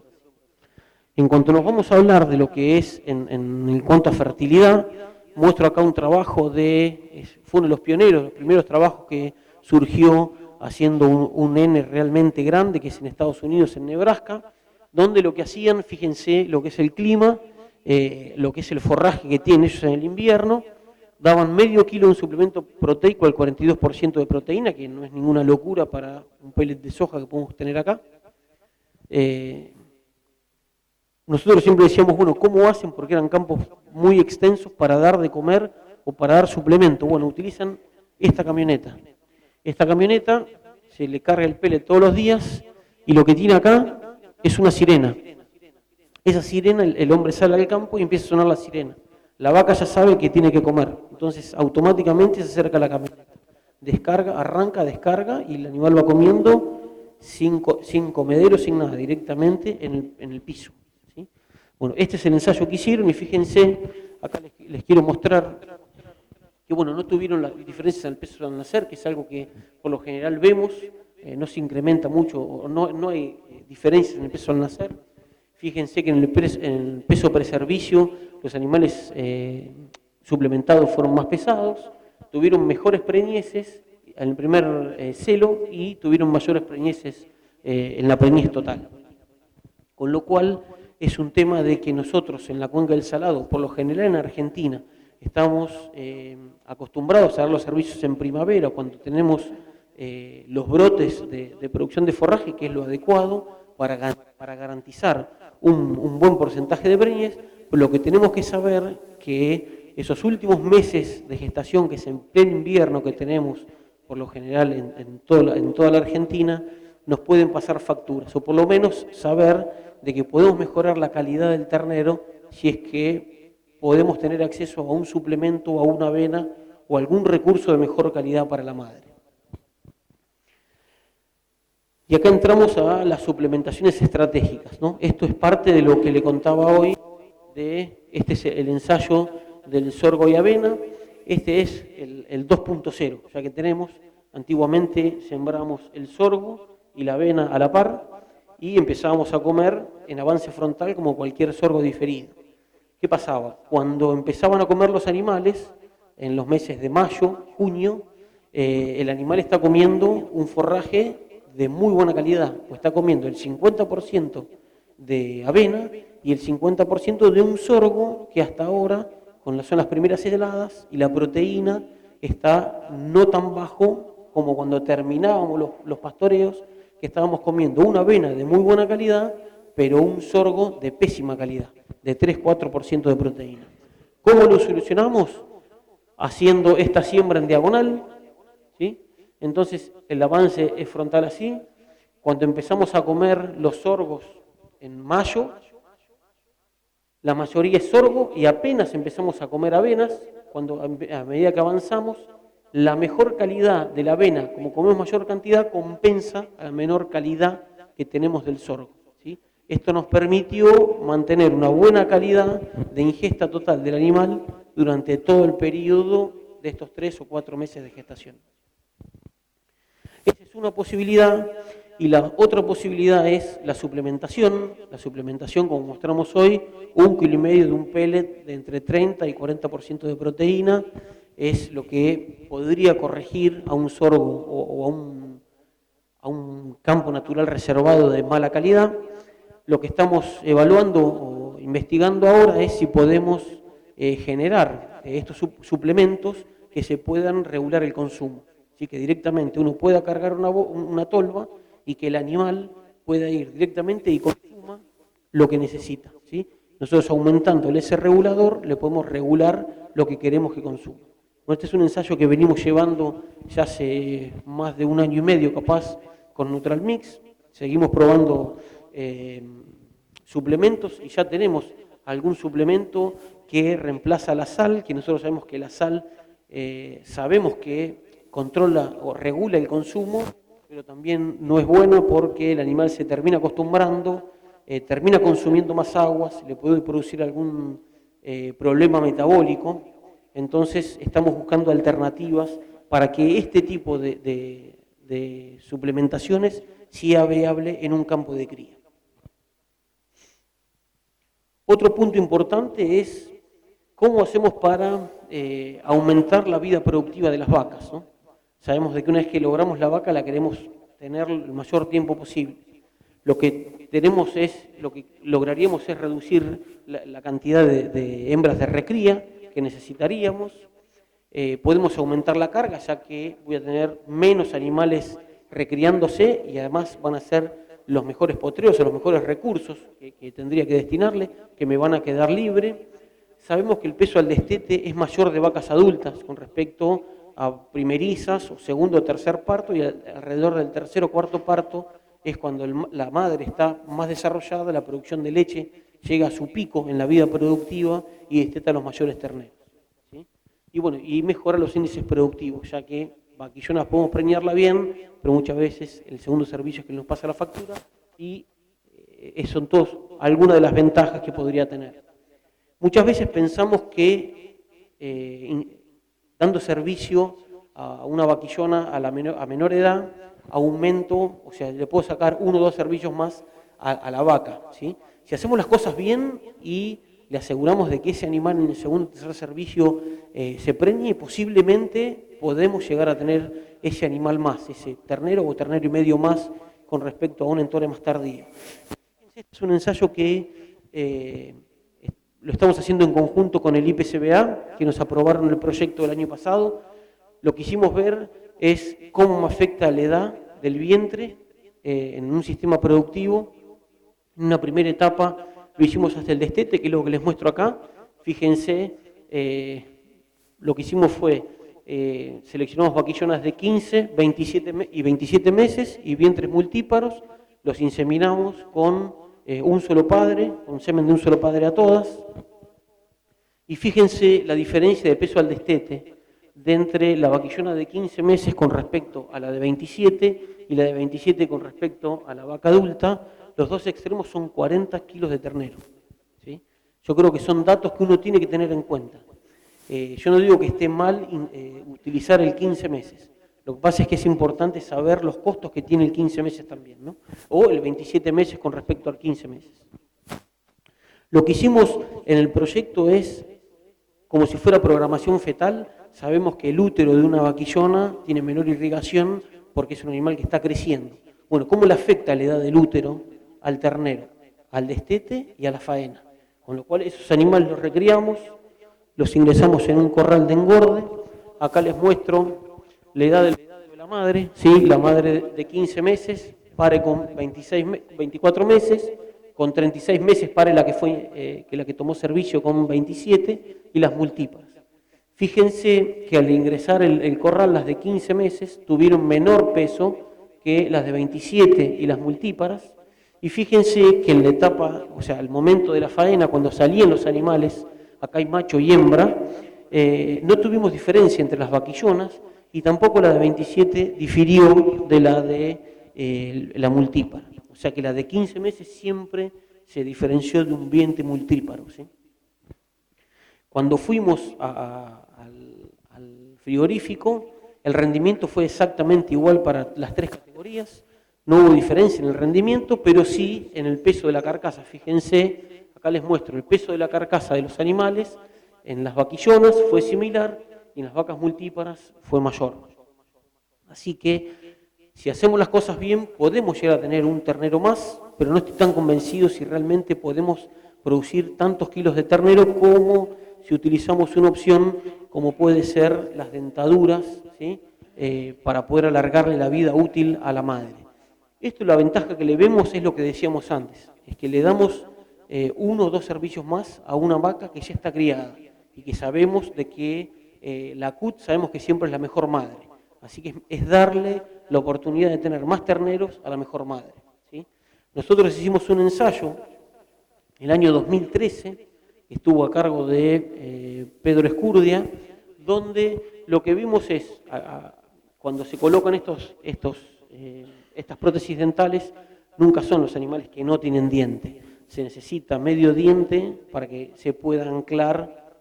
En cuanto nos vamos a hablar de lo que es en cuanto a fertilidad, muestro acá un trabajo fue uno de los pioneros, los primeros trabajos que surgió haciendo un N realmente grande, que es en Estados Unidos, en Nebraska, donde lo que hacían, fíjense lo que es el clima, lo que es el forraje que tienen ellos en el invierno, daban medio kilo de un suplemento proteico al 42% de proteína, que no es ninguna locura para un pellet de soja que podemos tener acá. Nosotros siempre decíamos, bueno, ¿cómo hacen? Porque eran campos muy extensos para dar de comer o para dar suplemento. Bueno, utilizan esta camioneta. Esta camioneta se le carga el pellet todos los días y lo que tiene acá es una sirena. Esa sirena, el hombre sale al campo y empieza a sonar la sirena. La vaca ya sabe que tiene que comer, entonces automáticamente se acerca a la camioneta. Descarga, arranca, descarga y el animal va comiendo sin comedero, sin nada, directamente en el piso. ¿Sí? Bueno, este es el ensayo que hicieron y fíjense, acá les quiero mostrar que bueno, no tuvieron las diferencias en el peso al nacer, que es algo que por lo general vemos, no se incrementa mucho, no hay diferencias en el peso al nacer. Fíjense que en el peso preservicio los animales suplementados fueron más pesados, tuvieron mejores preñeces en el primer celo y tuvieron mayores preñeces en la preñez total. Con lo cual es un tema de que nosotros en la cuenca del Salado, por lo general en Argentina, estamos acostumbrados a dar los servicios en primavera, cuando tenemos los brotes de producción de forraje, que es lo adecuado para garantizar un buen porcentaje de preñez, pero lo que tenemos que saber que esos últimos meses de gestación, que es en pleno invierno que tenemos por lo general en toda la Argentina, nos pueden pasar facturas, o por lo menos saber de que podemos mejorar la calidad del ternero si es que podemos tener acceso a un suplemento, a una avena o algún recurso de mejor calidad para la madre. Y acá entramos a las suplementaciones estratégicas, ¿no? Esto es parte de lo que le contaba hoy, este es el ensayo del sorgo y avena, este es el 2.0, ya que tenemos, antiguamente sembramos el sorgo y la avena a la par y empezábamos a comer en avance frontal como cualquier sorgo diferido. ¿Qué pasaba? Cuando empezaban a comer los animales, en los meses de mayo, junio, el animal está comiendo un forraje de muy buena calidad, pues está comiendo el 50% de avena y el 50% de un sorgo que hasta ahora, son las primeras heladas y la proteína está no tan bajo como cuando terminábamos los pastoreos, que estábamos comiendo una avena de muy buena calidad, pero un sorgo de pésima calidad, de 3-4% de proteína. ¿Cómo lo solucionamos? Haciendo esta siembra en diagonal, ¿sí? Entonces el avance es frontal así. Cuando empezamos a comer los sorgos en mayo, la mayoría es sorgo y apenas empezamos a comer avenas, a medida que avanzamos, la mejor calidad de la avena, como comemos mayor cantidad, compensa a la menor calidad que tenemos del sorgo, ¿sí? Esto nos permitió mantener una buena calidad de ingesta total del animal durante todo el periodo de estos 3 o 4 meses de gestación. Esa es una posibilidad, y la otra posibilidad es la suplementación. La suplementación, como mostramos hoy, 1,5 kg de un pellet de entre 30 y 40% de proteína, es lo que podría corregir a un sorgo o a un campo natural reservado de mala calidad. Lo que estamos evaluando o investigando ahora es si podemos generar estos suplementos que se puedan regular el consumo. Así que directamente uno pueda cargar una tolva y que el animal pueda ir directamente y consuma lo que necesita, ¿sí? Nosotros aumentando el S regulador le podemos regular lo que queremos que consuma. Bueno, este es un ensayo que venimos llevando ya hace más de 1 año y medio capaz con Neutral Mix. Seguimos probando suplementos y ya tenemos algún suplemento que reemplaza la sal, que nosotros sabemos que la sal sabemos que controla o regula el consumo, pero también no es buena porque el animal se termina acostumbrando, termina consumiendo más agua, se le puede producir algún problema metabólico. Entonces estamos buscando alternativas para que este tipo de suplementaciones sea viable en un campo de cría. Otro punto importante es cómo hacemos para aumentar la vida productiva de las vacas, ¿no? Sabemos de que una vez que logramos la vaca la queremos tener el mayor tiempo posible. Lo que lograríamos es reducir la cantidad de hembras de recría que necesitaríamos. Podemos aumentar la carga, ya que voy a tener menos animales recriándose y además van a ser los mejores potreos o los mejores recursos que tendría que destinarle, que me van a quedar libre. Sabemos que el peso al destete es mayor de vacas adultas con respecto a primerizas o segundo o tercer parto, y alrededor del tercer o cuarto parto es cuando la madre está más desarrollada, la producción de leche llega a su pico en la vida productiva y desteta los mayores terneros, ¿sí? Y bueno, y mejora los índices productivos, ya que vaquillonas podemos preñarla bien, pero muchas veces el segundo servicio es que nos pasa la factura y son todas algunas de las ventajas que podría tener. Muchas veces pensamos que dando servicio a una vaquillona a menor edad, aumento, o sea, le puedo sacar 1 o 2 servicios más a la vaca, ¿sí? Si hacemos las cosas bien y le aseguramos de que ese animal en el segundo o tercer servicio se preñe, posiblemente podemos llegar a tener ese animal más, ese ternero o ternero y medio más con respecto a un entore más tardío. Este es un ensayo que lo estamos haciendo en conjunto con el IPCBA, que nos aprobaron el proyecto del año pasado. Lo que hicimos ver es cómo afecta la edad del vientre en un sistema productivo. En una primera etapa lo hicimos hasta el destete, que es lo que les muestro acá. Fíjense, lo que hicimos fue, seleccionamos vaquillonas de 15, 27 y 27 meses y vientres multíparos, los inseminamos con un solo padre, con semen de un solo padre a todas. Y fíjense la diferencia de peso al destete de entre la vaquillona de 15 meses con respecto a la de 27 y la de 27 con respecto a la vaca adulta. Los dos extremos son 40 kilos de ternero, ¿sí? Yo creo que son datos que uno tiene que tener en cuenta. Yo no digo que esté mal utilizar el 15 meses. Lo que pasa es que es importante saber los costos que tiene el 15 meses también, ¿no? O el 27 meses con respecto al 15 meses. Lo que hicimos en el proyecto es, como si fuera programación fetal, sabemos que el útero de una vaquillona tiene menor irrigación porque es un animal que está creciendo. Bueno, ¿cómo le afecta la edad del útero al ternero, al destete y a la faena? Con lo cual esos animales los recriamos, los ingresamos en un corral de engorde. Acá les muestro la edad de la madre, ¿sí? La madre de 15 meses pare con 24 meses, con 36 meses pare la que tomó servicio con 27 y las multíparas. Fíjense que al ingresar el corral, las de 15 meses tuvieron menor peso que las de 27 y las multíparas. Y fíjense que en la etapa, o sea, al momento de la faena, cuando salían los animales, acá hay macho y hembra, no tuvimos diferencia entre las vaquillonas y tampoco la de 27 difirió de la de la multípara. O sea que la de 15 meses siempre se diferenció de un vientre multíparo, ¿sí? Cuando fuimos al frigorífico, el rendimiento fue exactamente igual para las 3 categorías. No hubo diferencia en el rendimiento, pero sí en el peso de la carcasa. Fíjense, acá les muestro el peso de la carcasa de los animales. En las vaquillonas fue similar y en las vacas multíparas fue mayor. Así que si hacemos las cosas bien, podemos llegar a tener un ternero más, pero no estoy tan convencido si realmente podemos producir tantos kilos de ternero como si utilizamos una opción como puede ser las dentaduras, ¿sí? Para poder alargarle la vida útil a la madre. Esto, la ventaja que le vemos es lo que decíamos antes, es que le damos 1 o 2 servicios más a una vaca que ya está criada y que sabemos de que la CUT sabemos que siempre es la mejor madre. Así que es darle la oportunidad de tener más terneros a la mejor madre, ¿sí? Nosotros hicimos un ensayo el año 2013, que estuvo a cargo de Pedro Escurdia, donde lo que vimos es, cuando se colocan estos estas prótesis dentales nunca son los animales que no tienen diente. Se necesita medio diente para que se pueda anclar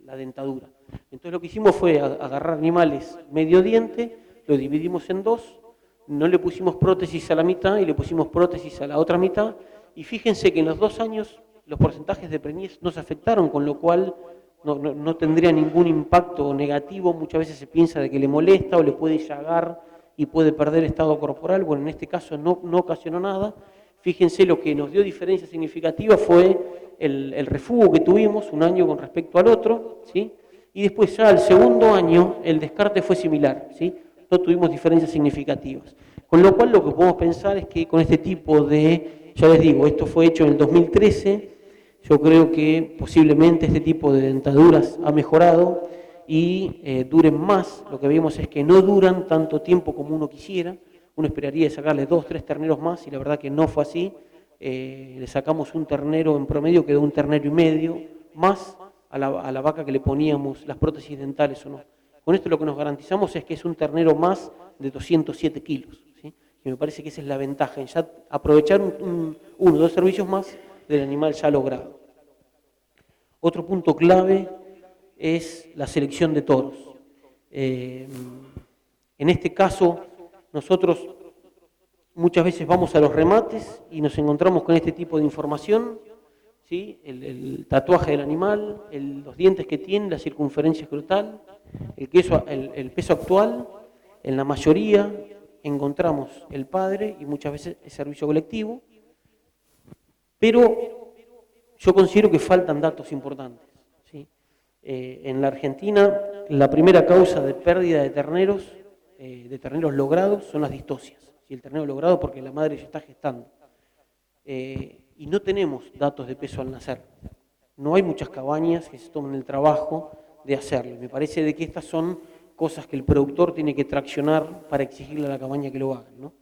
la dentadura. Entonces lo que hicimos fue agarrar animales medio diente, lo dividimos en dos, no le pusimos prótesis a la mitad y le pusimos prótesis a la otra mitad, y fíjense que en los 2 años los porcentajes de preñez no se afectaron, con lo cual no tendría ningún impacto negativo. Muchas veces se piensa de que le molesta o le puede llagar y puede perder estado corporal. Bueno, en este caso no ocasionó nada. Fíjense, lo que nos dio diferencia significativa fue el refugo que tuvimos un año con respecto al otro, ¿sí? Y después ya al segundo año el descarte fue similar, ¿sí? No tuvimos diferencias significativas. Con lo cual lo que podemos pensar es que con este tipo de, ya les digo, esto fue hecho en el 2013, yo creo que posiblemente este tipo de dentaduras ha mejorado y duren más. Lo que vemos es que no duran tanto tiempo como uno quisiera. Uno esperaría sacarle 2, 3 terneros más y la verdad que no fue así. Le sacamos un ternero en promedio, quedó 1,5 terneros, más a la vaca que le poníamos las prótesis dentales o no. Con esto lo que nos garantizamos es que es un ternero más de 207 kilos, ¿sí? Y me parece que esa es la ventaja, en ya aprovechar uno o 2 servicios más del animal ya logrado. Otro punto clave es la selección de toros. En este caso, nosotros muchas veces vamos a los remates y nos encontramos con este tipo de información, ¿sí? El tatuaje del animal, los dientes que tiene, la circunferencia escrotal, el peso actual. En la mayoría encontramos el padre y muchas veces el servicio colectivo, pero yo considero que faltan datos importantes, ¿sí? En la Argentina, la primera causa de pérdida de terneros logrados son las distocias. ¿Sí? El ternero logrado porque la madre ya está gestando. Y no tenemos datos de peso al nacer. No hay muchas cabañas que se tomen el trabajo de hacerlo. Me parece de que estas son cosas que el productor tiene que traccionar para exigirle a la cabaña que lo hagan, ¿no?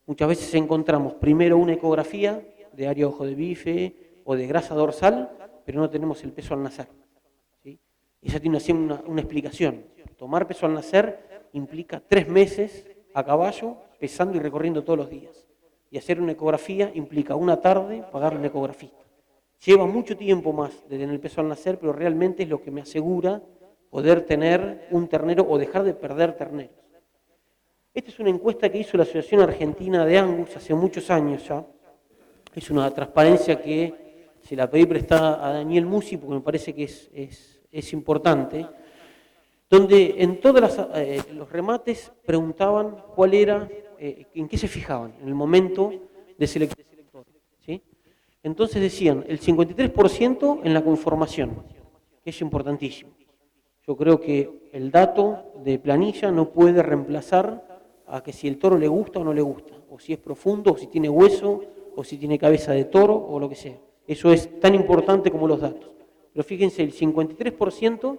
Muchas veces encontramos primero una ecografía de área ojo de bife o de grasa dorsal, pero no tenemos el peso al nacer, ¿sí? Y esa tiene una explicación. Tomar peso al nacer implica 3 meses a caballo, pesando y recorriendo todos los días. Y hacer una ecografía implica una tarde pagarle a un ecografista. Lleva mucho tiempo más de tener el peso al nacer, pero realmente es lo que me asegura poder tener un ternero o dejar de perder terneros. Esta es una encuesta que hizo la Asociación Argentina de Angus hace muchos años ya. Es una transparencia que se la pedí prestada a Daniel Musi porque me parece que es importante, donde en todos los remates preguntaban cuál era, en qué se fijaban en el momento de selección, ¿sí? Entonces decían el 53% en la conformación, que es importantísimo. Yo creo que el dato de planilla no puede reemplazar a que si el toro le gusta o no le gusta, o si es profundo, o si tiene hueso, o si tiene cabeza de toro, o lo que sea. Eso es tan importante como los datos. Pero fíjense, el 53%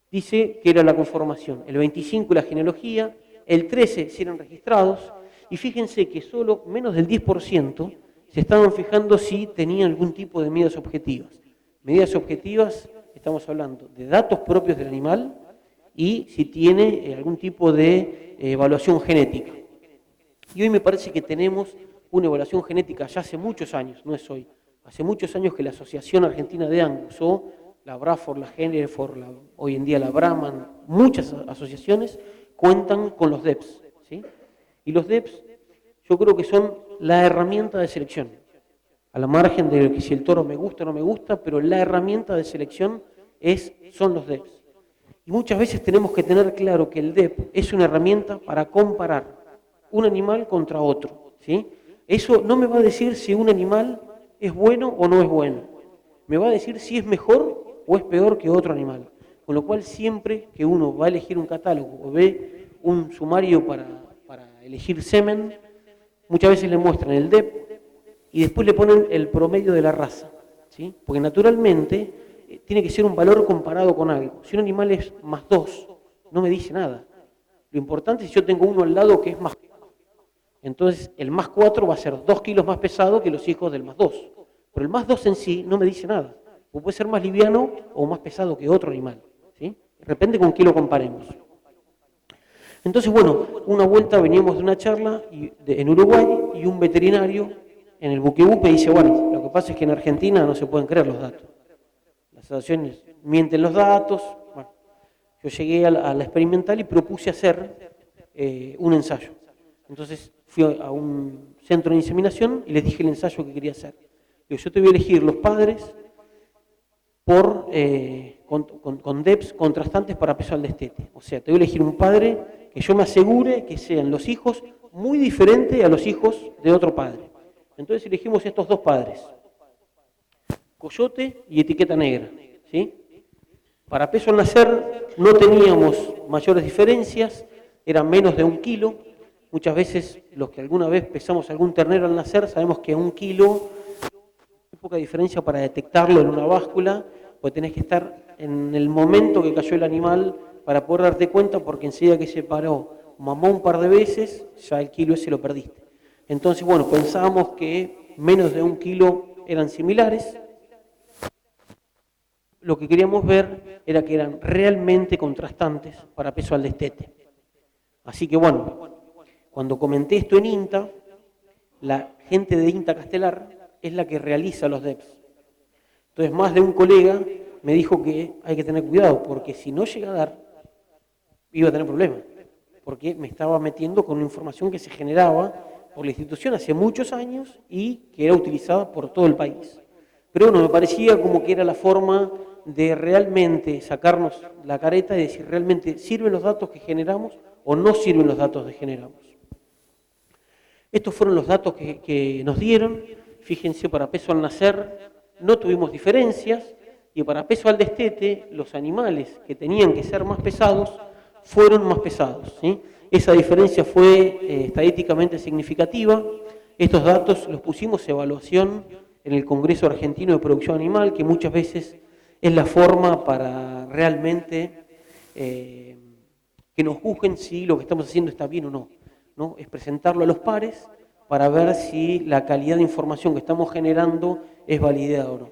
dice que era la conformación, el 25% la genealogía, el 13% si eran registrados, y fíjense que solo menos del 10% se estaban fijando si tenían algún tipo de medidas objetivas. Medidas objetivas, estamos hablando de datos propios del animal y si tiene algún tipo de evaluación genética. Y hoy me parece que tenemos una evaluación genética ya hace muchos años, no es hoy, hace muchos años que la Asociación Argentina de Angus o la Braford, la Hereford, hoy en día la Brahman, muchas asociaciones cuentan con los DEPs, ¿sí? Y los DEPs yo creo que son la herramienta de selección, a la margen de que si el toro me gusta o no me gusta, pero la herramienta de selección son los DEPs. Y muchas veces tenemos que tener claro que el DEP es una herramienta para comparar un animal contra otro, ¿sí? Eso no me va a decir si un animal es bueno o no es bueno, me va a decir si es mejor o es peor que otro animal. Con lo cual siempre que uno va a elegir un catálogo o ve un sumario para elegir semen, muchas veces le muestran el DEP y después le ponen el promedio de la raza, ¿sí? Porque naturalmente tiene que ser un valor comparado con algo. Si un animal es +2, no me dice nada. Lo importante es si yo tengo uno al lado que es +4. Entonces el +4 va a ser 2 kilos más pesado que los hijos del +2. Pero el +2 en sí no me dice nada. O puede ser más liviano o más pesado que otro animal, ¿sí? Depende con qué lo comparemos. Entonces, bueno, una vuelta veníamos de una charla en Uruguay y un veterinario en el buquebús me dice, bueno, lo que pasa es que en Argentina no se pueden creer los datos. Las asociaciones mienten los datos. Bueno, yo llegué a la experimental y propuse hacer un ensayo. Entonces fui a un centro de inseminación y les dije el ensayo que quería hacer. Digo, yo te voy a elegir los padres con DEPs contrastantes para peso al destete. O sea, te voy a elegir un padre que yo me asegure que sean los hijos muy diferentes a los hijos de otro padre. Entonces elegimos estos dos padres, coyote y etiqueta negra, ¿sí? Para peso al nacer no teníamos mayores diferencias, eran menos de 1 kilo. Muchas veces los que alguna vez pesamos algún ternero al nacer sabemos que 1 kilo hay poca diferencia para detectarlo en una báscula, porque tenés que estar en el momento que cayó el animal para poder darte cuenta, porque enseguida que se paró, mamó un par de veces, ya el kilo ese lo perdiste. Entonces, bueno, pensábamos que menos de 1 kilo eran similares. Lo que queríamos ver era que eran realmente contrastantes para peso al destete. Así que bueno, cuando comenté esto en INTA, la gente de INTA Castelar es la que realiza los DEPs. Entonces más de un colega me dijo que hay que tener cuidado, porque si no llega a dar, iba a tener problemas, porque me estaba metiendo con una información que se generaba por la institución hace muchos años y que era utilizada por todo el país. Pero bueno, me parecía como que era la forma de realmente sacarnos la careta y decir, ¿realmente sirven los datos que generamos o no sirven los datos que generamos? Estos fueron los datos que nos dieron. Fíjense, para peso al nacer no tuvimos diferencias y para peso al destete los animales que tenían que ser más pesados fueron más pesados, ¿sí? Esa diferencia fue estadísticamente significativa. Estos datos los pusimos a evaluación en el Congreso Argentino de Producción Animal, que muchas veces es la forma para realmente que nos juzguen si lo que estamos haciendo está bien o no, ¿no? Es presentarlo a los pares para ver si la calidad de información que estamos generando es validada o no.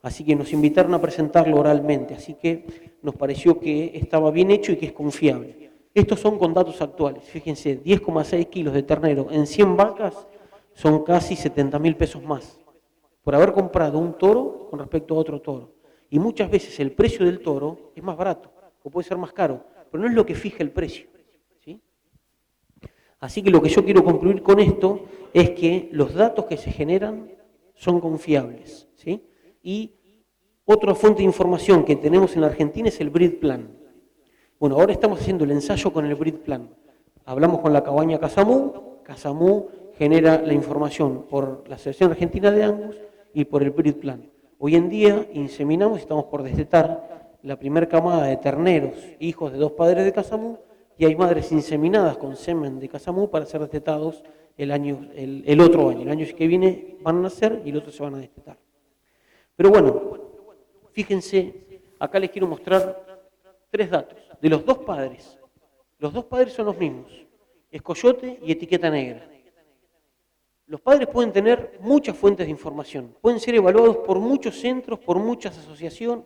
Así que nos invitaron a presentarlo oralmente, así que nos pareció que estaba bien hecho y que es confiable. Estos son con datos actuales, fíjense, 10,6 kilos de ternero en 100 vacas son casi 70.000 pesos más, por haber comprado un toro con respecto a otro toro. Y muchas veces el precio del toro es más barato, o puede ser más caro, pero no es lo que fija el precio, ¿sí? Así que lo que yo quiero concluir con esto es que los datos que se generan son confiables, ¿sí? Y otra fuente de información que tenemos en la Argentina es el Breed Plan. Bueno, ahora estamos haciendo el ensayo con el Breed Plan. Hablamos con la cabaña Casamú. Casamú genera la información por la Asociación Argentina de Angus y por el Breed Plan. Hoy en día inseminamos y estamos por destetar la primera camada de terneros, hijos de 2 padres de Casamú, y hay madres inseminadas con semen de Casamú para ser destetados el otro año. El año que viene van a nacer y el otro se van a destetar. Pero bueno, fíjense, acá les quiero mostrar 3 datos de los 2 padres. Los 2 padres son los mismos, es coyote y etiqueta negra. Los padres pueden tener muchas fuentes de información, pueden ser evaluados por muchos centros, por muchas asociaciones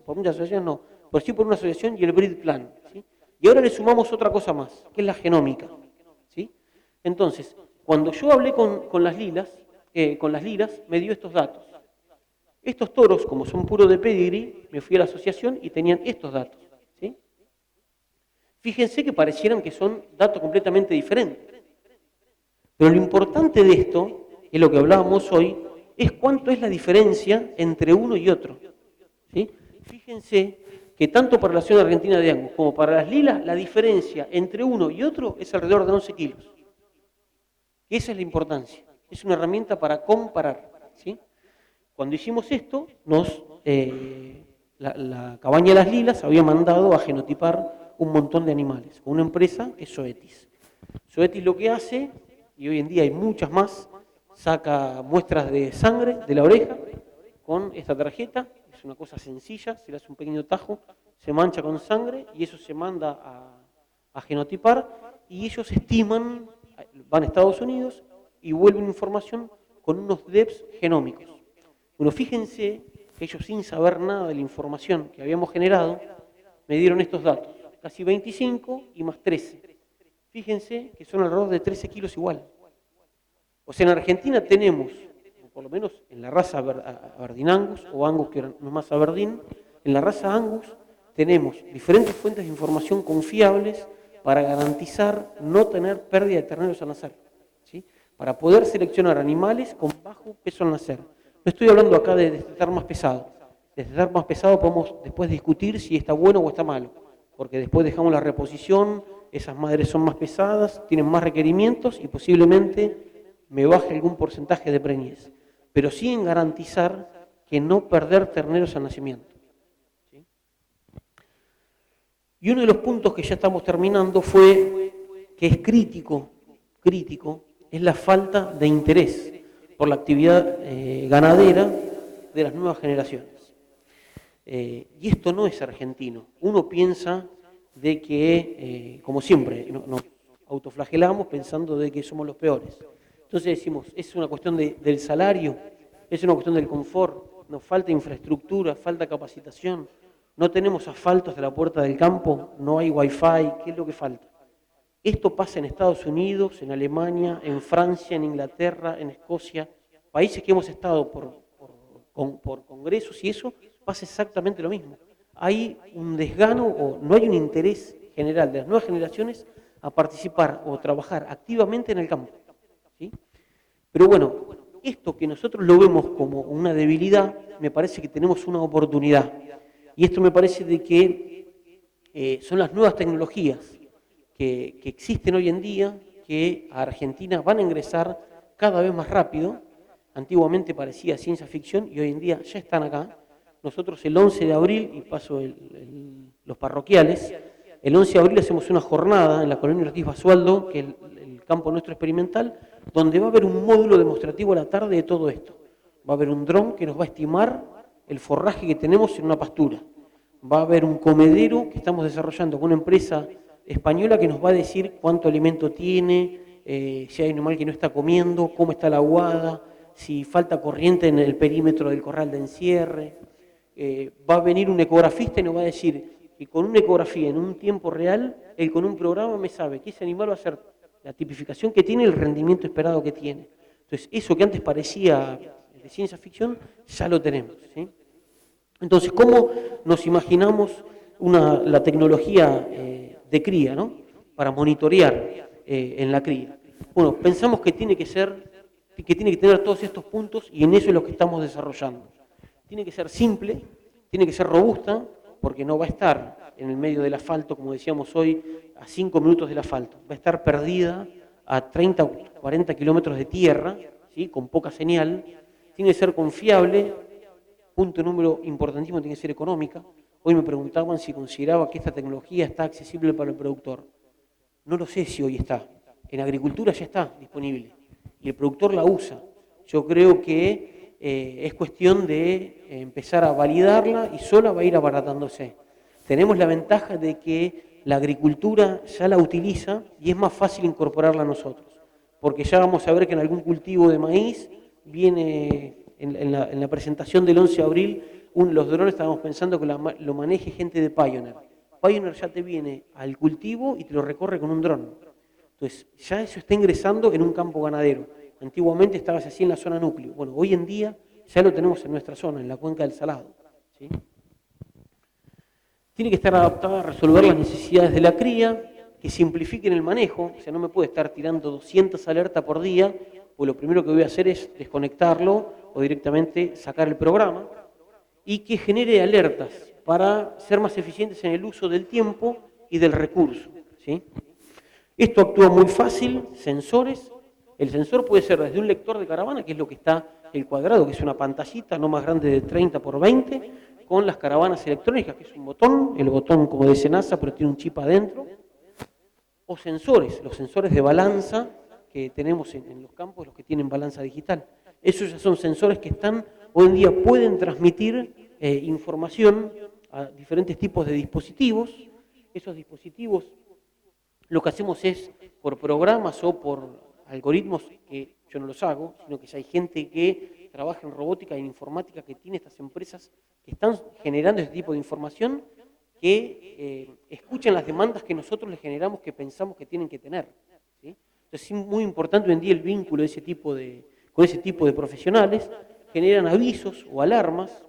no, pero sí por una asociación y el Breed Plan, ¿sí? Y ahora le sumamos otra cosa más, que es la genómica, ¿sí? Entonces, cuando yo hablé con las lilas, me dio estos datos. Estos toros, como son puros de pedigree, me fui a la asociación y tenían estos datos, ¿sí? Fíjense que parecieran que son datos completamente diferentes. Pero lo importante de esto, es lo que hablábamos hoy, es cuánto es la diferencia entre uno y otro, ¿sí? Fíjense que tanto para la Asociación Argentina de Angus como para las lilas, la diferencia entre uno y otro es alrededor de 11 kilos. Esa es la importancia. Es una herramienta para comparar, ¿sí? Cuando hicimos esto, la cabaña de las lilas había mandado a genotipar un montón de animales, con una empresa que es Zoetis. Zoetis lo que hace, y hoy en día hay muchas más, saca muestras de sangre de la oreja con esta tarjeta. Es una cosa sencilla, se le hace un pequeño tajo, se mancha con sangre y eso se manda a genotipar y ellos estiman, van a Estados Unidos y vuelven información con unos DEPs genómicos. Bueno, fíjense que ellos, sin saber nada de la información que habíamos generado, me dieron estos datos, casi 25 y más 13. Fíjense que son alrededor de 13 kilos igual. O sea, en Argentina tenemos, por lo menos en la raza Aberdeen Angus, o Angus que no es más Aberdeen, en la raza Angus tenemos diferentes fuentes de información confiables para garantizar no tener pérdida de terneros al nacer, ¿sí? Para poder seleccionar animales con bajo peso al nacer. No estoy hablando acá de destetar más pesado. Destetar más pesado podemos después discutir si está bueno o está malo, porque después dejamos la reposición, esas madres son más pesadas, tienen más requerimientos y posiblemente me baje algún porcentaje de preñez, pero sí en garantizar que no perder terneros al nacimiento. ¿Sí? Y uno de los puntos que ya estamos terminando fue que es crítico, es la falta de interés por la actividad ganadera de las nuevas generaciones. Y esto no es argentino. Uno piensa de que, como siempre, nos autoflagelamos pensando de que somos los peores. Entonces decimos, es una cuestión del salario, es una cuestión del confort, nos falta infraestructura, falta capacitación, no tenemos asfaltos de la puerta del campo, no hay wifi, ¿qué es lo que falta? Esto pasa en Estados Unidos, en Alemania, en Francia, en Inglaterra, en Escocia, países que hemos estado por congresos y eso pasa exactamente lo mismo. Hay un desgano o no hay un interés general de las nuevas generaciones a participar o trabajar activamente en el campo. ¿Sí? Pero bueno, esto que nosotros lo vemos como una debilidad, me parece que tenemos una oportunidad. Y esto me parece de que son las nuevas tecnologías que existen hoy en día, que a Argentina van a ingresar cada vez más rápido. Antiguamente parecía ciencia ficción y hoy en día ya están acá. Nosotros el 11 de abril, y paso los parroquiales, el 11 de abril hacemos una jornada en la colonia Ortiz Basualdo, que es el campo nuestro experimental, donde va a haber un módulo demostrativo a la tarde de todo esto. Va a haber un dron que nos va a estimar el forraje que tenemos en una pastura. Va a haber un comedero que estamos desarrollando con una empresa española que nos va a decir cuánto alimento tiene, si hay animal que no está comiendo, cómo está la aguada, si falta corriente en el perímetro del corral de encierre. Va a venir un ecografista y nos va a decir que con una ecografía en un tiempo real, él con un programa me sabe que ese animal va a ser la tipificación que tiene y el rendimiento esperado que tiene. Entonces, eso que antes parecía de ciencia ficción, ya lo tenemos. ¿Sí? Entonces, ¿cómo nos imaginamos la tecnología de cría, ¿no? Para monitorear en la cría? Bueno, pensamos que tiene que tener todos estos puntos y en eso es lo que estamos desarrollando. Tiene que ser simple, tiene que ser robusta, porque no va a estar en el medio del asfalto, como decíamos hoy, a 5 minutos del asfalto. Va a estar perdida a 30 o 40 kilómetros de tierra, ¿sí? Con poca señal. Tiene que ser confiable. Punto número importantísimo, tiene que ser económica. Hoy me preguntaban si consideraba que esta tecnología está accesible para el productor. No lo sé si hoy está. En agricultura ya está disponible y el productor la usa. Yo creo que es cuestión de empezar a validarla y sola va a ir abaratándose. Tenemos la ventaja de que la agricultura ya la utiliza y es más fácil incorporarla a nosotros, porque ya vamos a ver que en algún cultivo de maíz viene, en la presentación del 11 de abril, los drones estábamos pensando que lo maneje gente de Pioneer. Pioneer ya te viene al cultivo y te lo recorre con un dron. Entonces, ya eso está ingresando en un campo ganadero. Antiguamente estabas así en la zona núcleo. Bueno, hoy en día ya lo tenemos en nuestra zona, en la cuenca del Salado. ¿Sí? Tiene que estar adaptada a resolver las necesidades de la cría, que simplifiquen el manejo. O sea, no me puede estar tirando 200 alertas por día, pues lo primero que voy a hacer es desconectarlo o directamente sacar el programa. Y que genere alertas para ser más eficientes en el uso del tiempo y del recurso. ¿Sí? Esto actúa muy fácil, sensores. El sensor puede ser desde un lector de caravana, que es lo que está el cuadrado, que es una pantallita no más grande de 30 por 20, con las caravanas electrónicas, que es un botón, el botón como de Senasa, pero tiene un chip adentro, o sensores, los sensores de balanza que tenemos en los campos, los que tienen balanza digital. Esos ya son sensores que hoy en día pueden transmitir información a diferentes tipos de dispositivos. Esos dispositivos lo que hacemos es por programas o por algoritmos, que yo no los hago, sino que ya hay gente que trabaja en robótica e informática que tiene estas empresas que están generando este tipo de información, que escuchen las demandas que nosotros les generamos, que pensamos que tienen que tener, ¿sí? Entonces es muy importante hoy en día el vínculo con ese tipo de profesionales, generan avisos o alarmas,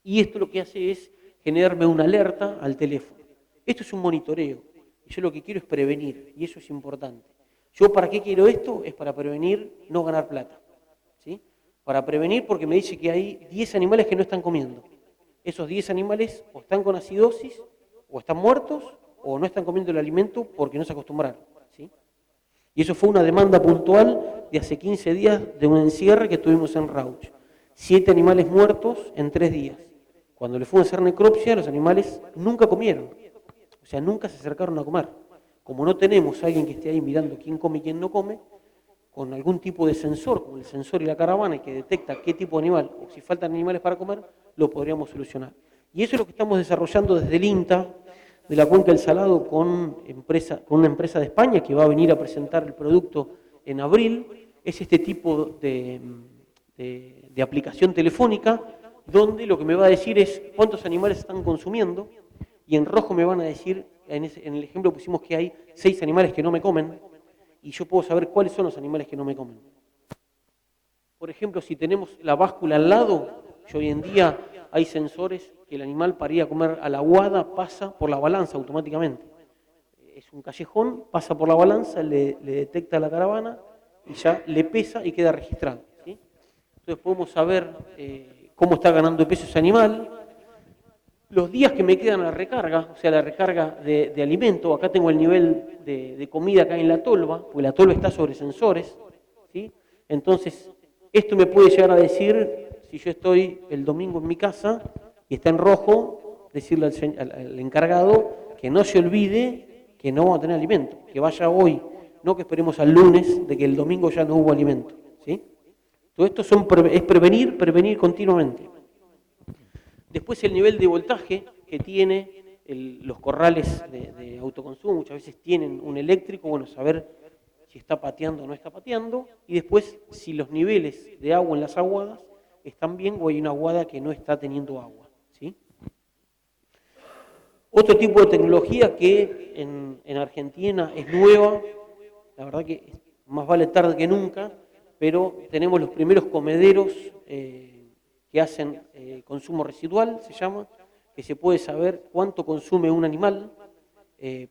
y esto lo que hace es generarme una alerta al teléfono. Esto es un monitoreo, y yo lo que quiero es prevenir, y eso es importante. ¿Yo para qué quiero esto? Es para prevenir no ganar plata, ¿sí? Para prevenir porque me dice que hay 10 animales que no están comiendo. Esos 10 animales o están con acidosis, o están muertos, o no están comiendo el alimento porque no se acostumbraron, ¿sí? Y eso fue una demanda puntual de hace 15 días de un encierre que tuvimos en Rauch. 7 animales muertos en 3 días. Cuando le fuimos a hacer necropsia, los animales nunca comieron. O sea, nunca se acercaron a comer. Como no tenemos a alguien que esté ahí mirando quién come y quién no come, con algún tipo de sensor, como el sensor y la caravana, que detecta qué tipo de animal, o si faltan animales para comer, lo podríamos solucionar. Y eso es lo que estamos desarrollando desde el INTA, de la Cuenca del Salado, con una empresa de España que va a venir a presentar el producto en abril. Es este tipo de aplicación telefónica, donde lo que me va a decir es cuántos animales están consumiendo, y en rojo me van a decir, en el ejemplo pusimos que hay 6 animales que no me comen, y yo puedo saber cuáles son los animales que no me comen. Por ejemplo, si tenemos la báscula al lado, y hoy en día hay sensores que el animal para ir a comer a la aguada pasa por la balanza automáticamente. Es un callejón, pasa por la balanza, le detecta la caravana y ya le pesa y queda registrado, ¿sí? Entonces podemos saber cómo está ganando peso ese animal, los días que me quedan a la recarga, o sea, la recarga de alimento. Acá tengo el nivel de comida acá en la tolva, porque la tolva está sobre sensores, ¿sí? Entonces, esto me puede llegar a decir, si yo estoy el domingo en mi casa y está en rojo, decirle al encargado que no se olvide que no vamos a tener alimento, que vaya hoy, no que esperemos al lunes de que el domingo ya no hubo alimento, ¿sí? Todo esto es prevenir continuamente. Después el nivel de voltaje que tiene los corrales de autoconsumo, muchas veces tienen un eléctrico, bueno, saber si está pateando o no está pateando, y después si los niveles de agua en las aguadas están bien o hay una aguada que no está teniendo agua, ¿sí? Otro tipo de tecnología que en Argentina es nueva, la verdad que más vale tarde que nunca, pero tenemos los primeros comederos que hacen consumo residual, se llama, que se puede saber cuánto consume un animal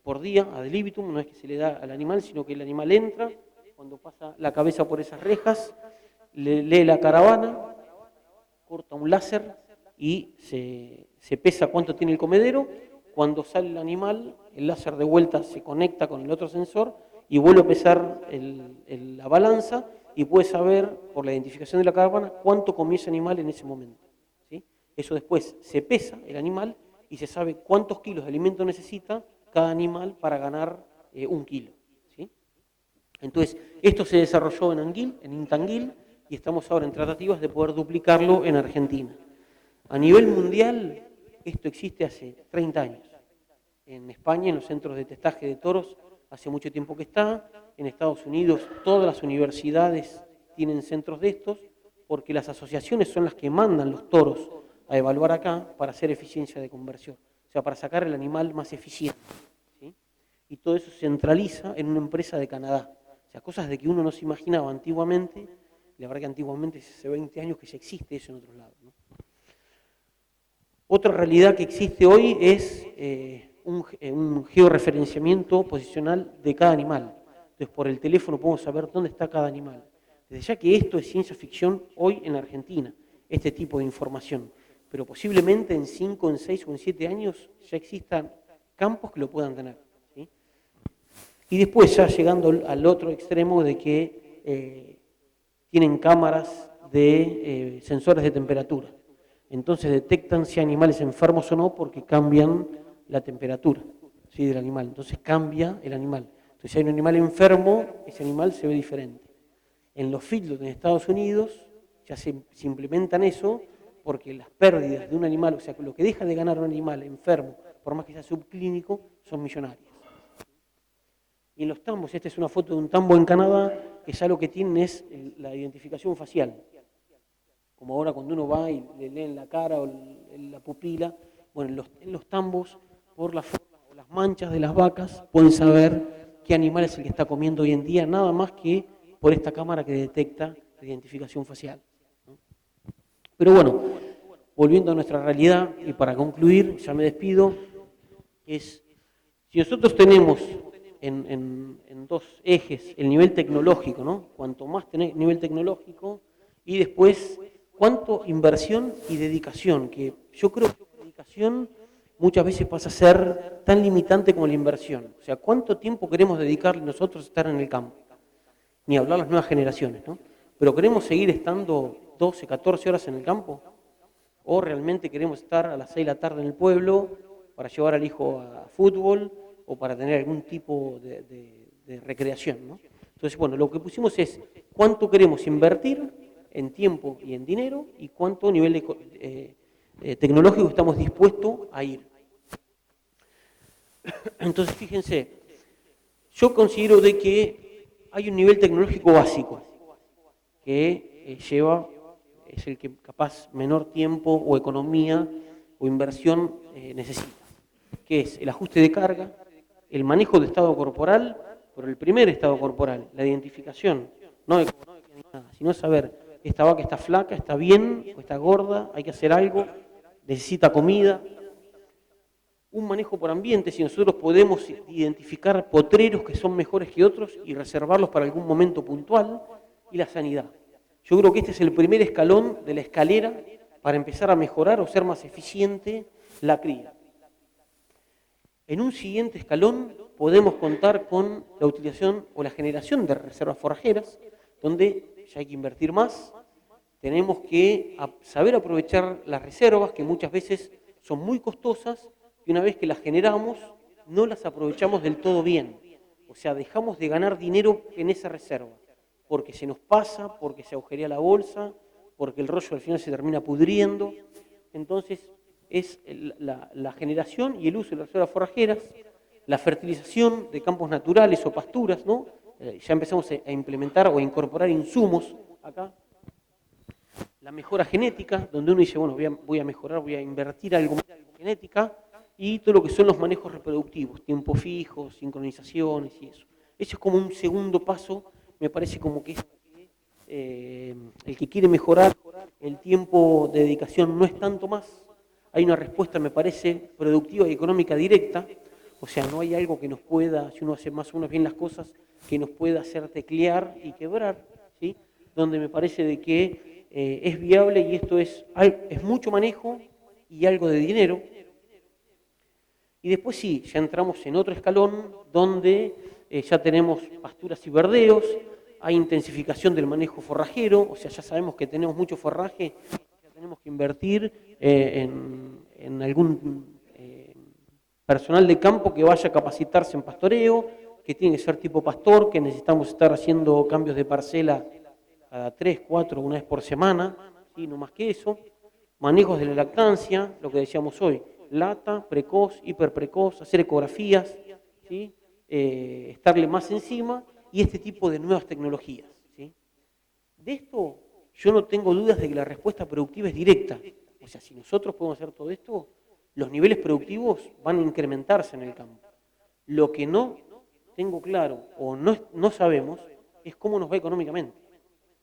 por día, ad libitum, no es que se le da al animal, sino que el animal entra, cuando pasa la cabeza por esas rejas, lee la caravana, corta un láser y se pesa cuánto tiene el comedero. Cuando sale el animal, el láser de vuelta se conecta con el otro sensor y vuelve a pesar la balanza, y puede saber, por la identificación de la caravana, cuánto comió ese animal en ese momento, ¿sí? Eso después se pesa el animal y se sabe cuántos kilos de alimento necesita cada animal para ganar 1 kilo, ¿sí? Entonces, esto se desarrolló en Intanguil, y estamos ahora en tratativas de poder duplicarlo en Argentina. A nivel mundial, esto existe hace 30 años. En España, en los centros de testaje de toros, hace mucho tiempo que está. En Estados Unidos, todas las universidades tienen centros de estos, porque las asociaciones son las que mandan los toros a evaluar acá para hacer eficiencia de conversión, o sea, para sacar el animal más eficiente, ¿sí? Y todo eso se centraliza en una empresa de Canadá. O sea, cosas de que uno no se imaginaba antiguamente. La verdad que antiguamente, hace 20 años que ya existe eso en otros lados, ¿no? Otra realidad que existe hoy es un georreferenciamiento posicional de cada animal. Entonces, por el teléfono podemos saber dónde está cada animal. Desde ya que esto es ciencia ficción hoy en Argentina, este tipo de información. Pero posiblemente en 5, en 6 o en 7 años ya existan campos que lo puedan tener, ¿sí? Y después ya llegando al otro extremo de que tienen cámaras de sensores de temperatura. Entonces detectan si hay animales enfermos o no porque cambian la temperatura, ¿sí?, del animal. Entonces cambia el animal. Entonces si hay un animal enfermo, ese animal se ve diferente. En los feedlots en Estados Unidos ya se implementan eso, porque las pérdidas de un animal, o sea, lo que deja de ganar un animal enfermo, por más que sea subclínico, son millonarias. Y en los tambos, esta es una foto de un tambo en Canadá, que ya lo que tienen es la identificación facial. Como ahora cuando uno va y le leen la cara o la pupila, Bueno, en los tambos, por la forma o las manchas de las vacas, pueden saber qué animal es el que está comiendo hoy en día, nada más que por esta cámara que detecta la identificación facial, ¿no? Pero bueno, volviendo a nuestra realidad, y para concluir, ya me despido, si nosotros tenemos en dos ejes el nivel tecnológico, ¿no? Cuanto más tenés nivel tecnológico, y después cuánto inversión y dedicación, que yo creo que la dedicación muchas veces pasa a ser tan limitante como la inversión. O sea, ¿cuánto tiempo queremos dedicarle nosotros a estar en el campo? Ni hablar las nuevas generaciones, ¿no? Pero ¿queremos seguir estando 12, 14 horas en el campo? ¿O realmente queremos estar a las 6 de la tarde en el pueblo para llevar al hijo a fútbol o para tener algún tipo de recreación, ¿no? Entonces, bueno, lo que pusimos es cuánto queremos invertir en tiempo y en dinero y cuánto nivel tecnológico estamos dispuestos a ir. Entonces, fíjense, yo considero de que hay un nivel tecnológico básico que es el que capaz menor tiempo o economía o inversión necesita, que es el ajuste de carga, el manejo de estado corporal, por el primer estado corporal, la identificación, no de ni nada, sino saber, esta vaca está flaca, está bien, o está gorda, hay que hacer algo, necesita comida. Un manejo por ambiente, si nosotros podemos identificar potreros que son mejores que otros y reservarlos para algún momento puntual, y la sanidad. Yo creo que este es el primer escalón de la escalera para empezar a mejorar o ser más eficiente la cría. En un siguiente escalón podemos contar con la utilización o la generación de reservas forrajeras, donde ya hay que invertir más. Tenemos que saber aprovechar las reservas, que muchas veces son muy costosas, y una vez que las generamos, no las aprovechamos del todo bien. O sea, dejamos de ganar dinero en esa reserva, porque se nos pasa, porque se agujerea la bolsa, porque el rollo al final se termina pudriendo. Entonces, es la generación y el uso de las reservas forrajeras, la fertilización de campos naturales o pasturas, ¿no? Ya empezamos a implementar o a incorporar insumos acá. La mejora genética, donde uno dice, bueno, voy a mejorar, voy a invertir algo más en genética, y todo lo que son los manejos reproductivos, tiempos fijos, sincronizaciones y eso. Eso es como un segundo paso, me parece como que es el que quiere mejorar el tiempo de dedicación no es tanto más. Hay una respuesta, me parece, productiva y económica directa, o sea, no hay algo que nos pueda, si uno hace más o menos bien las cosas, que nos pueda hacer teclear y quebrar, ¿sí? Donde me parece de que es viable y esto es mucho manejo y algo de dinero. Y después sí, ya entramos en otro escalón donde ya tenemos pasturas y verdeos, hay intensificación del manejo forrajero, o sea, ya sabemos que tenemos mucho forraje, ya tenemos que invertir en algún personal de campo que vaya a capacitarse en pastoreo, que tiene que ser tipo pastor, que necesitamos estar haciendo cambios de parcela cada 3, 4, una vez por semana, ¿sí? No más que eso. Manejos de la lactancia, lo que decíamos hoy, lata, precoz, hiperprecoz, hacer ecografías, ¿sí? Estarle más encima y este tipo de nuevas tecnologías, ¿sí? De esto yo no tengo dudas de que la respuesta productiva es directa. O sea, si nosotros podemos hacer todo esto, los niveles productivos van a incrementarse en el campo. Lo que no tengo claro o no sabemos es cómo nos va económicamente,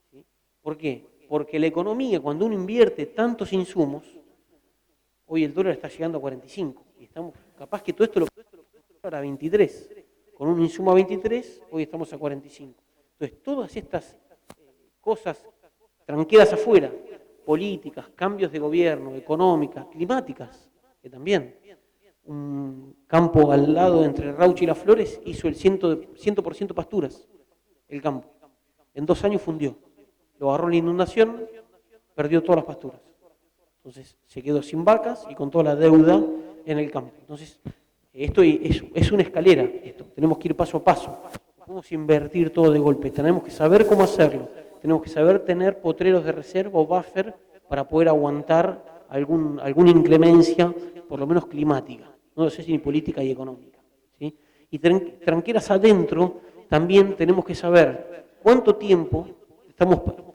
¿sí? ¿Por qué? Porque la economía, cuando uno invierte tantos insumos, hoy el dólar está llegando a 45, y estamos, capaz que todo esto lo podemos a 23. Con un insumo a 23, hoy estamos a 45. Entonces, todas estas cosas tranqueras afuera, políticas, cambios de gobierno, económicas, climáticas, que también. Un campo al lado entre Rauch y Las Flores hizo el 100% pasturas, el campo. En 2 años fundió. Lo agarró la inundación, perdió todas las pasturas. Entonces se quedó sin vacas y con toda la deuda en el campo. Entonces, esto es una escalera, esto. Tenemos que ir paso a paso. No podemos invertir todo de golpe. Tenemos que saber cómo hacerlo. Tenemos que saber tener potreros de reserva o buffer para poder aguantar alguna inclemencia, por lo menos climática. No sé si ni política y económica, ¿sí? Y tranqueras adentro, también tenemos que saber cuánto tiempo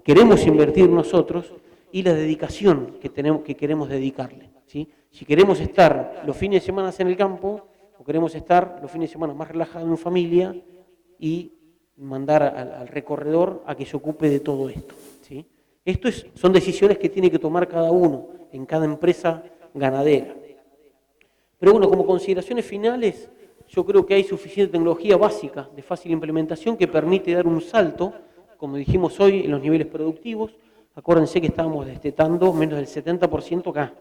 queremos invertir nosotros y la dedicación que queremos dedicarle, ¿sí? Si queremos estar los fines de semana en el campo, o queremos estar los fines de semana más relajados en familia y mandar al recorredor a que se ocupe de todo esto, ¿sí? Son decisiones que tiene que tomar cada uno en cada empresa ganadera. Pero bueno, como consideraciones finales, yo creo que hay suficiente tecnología básica de fácil implementación que permite dar un salto, como dijimos hoy, en los niveles productivos. Acuérdense que estábamos destetando menos del 70% acá.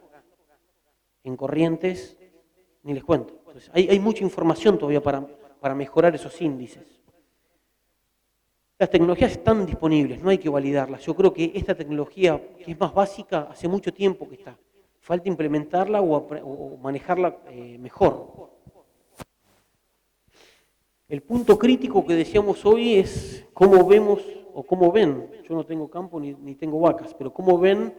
En Corrientes, ni les cuento. Entonces, hay mucha información todavía para mejorar esos índices. Las tecnologías están disponibles, no hay que validarlas. Yo creo que esta tecnología, que es más básica, hace mucho tiempo que está. Falta implementarla o manejarla mejor. El punto crítico que decíamos hoy es cómo vemos o cómo ven, yo no tengo campo ni tengo vacas, pero cómo ven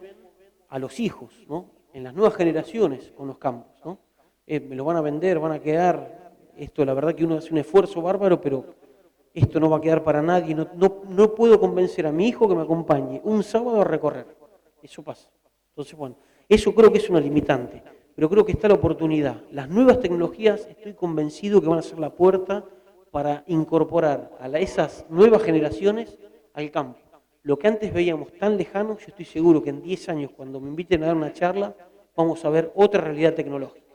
a los hijos, ¿no? En las nuevas generaciones con los campos, ¿no? Me lo van a vender, van a quedar, esto la verdad que uno hace un esfuerzo bárbaro, pero esto no va a quedar para nadie, no puedo convencer a mi hijo que me acompañe un sábado a recorrer, eso pasa. Entonces, bueno, eso creo que es una limitante, pero creo que está la oportunidad. Las nuevas tecnologías, estoy convencido que van a ser la puerta para incorporar a esas nuevas generaciones al campo. Lo que antes veíamos tan lejano, yo estoy seguro que en 10 años, cuando me inviten a dar una charla, vamos a ver otra realidad tecnológica.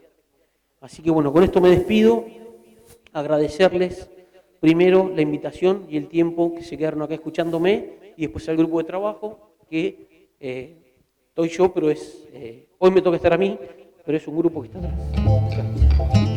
Así que bueno, con esto me despido, agradecerles primero la invitación y el tiempo que se quedaron acá escuchándome, y después al grupo de trabajo, que estoy yo, pero hoy me toca estar a mí, pero es un grupo que está atrás.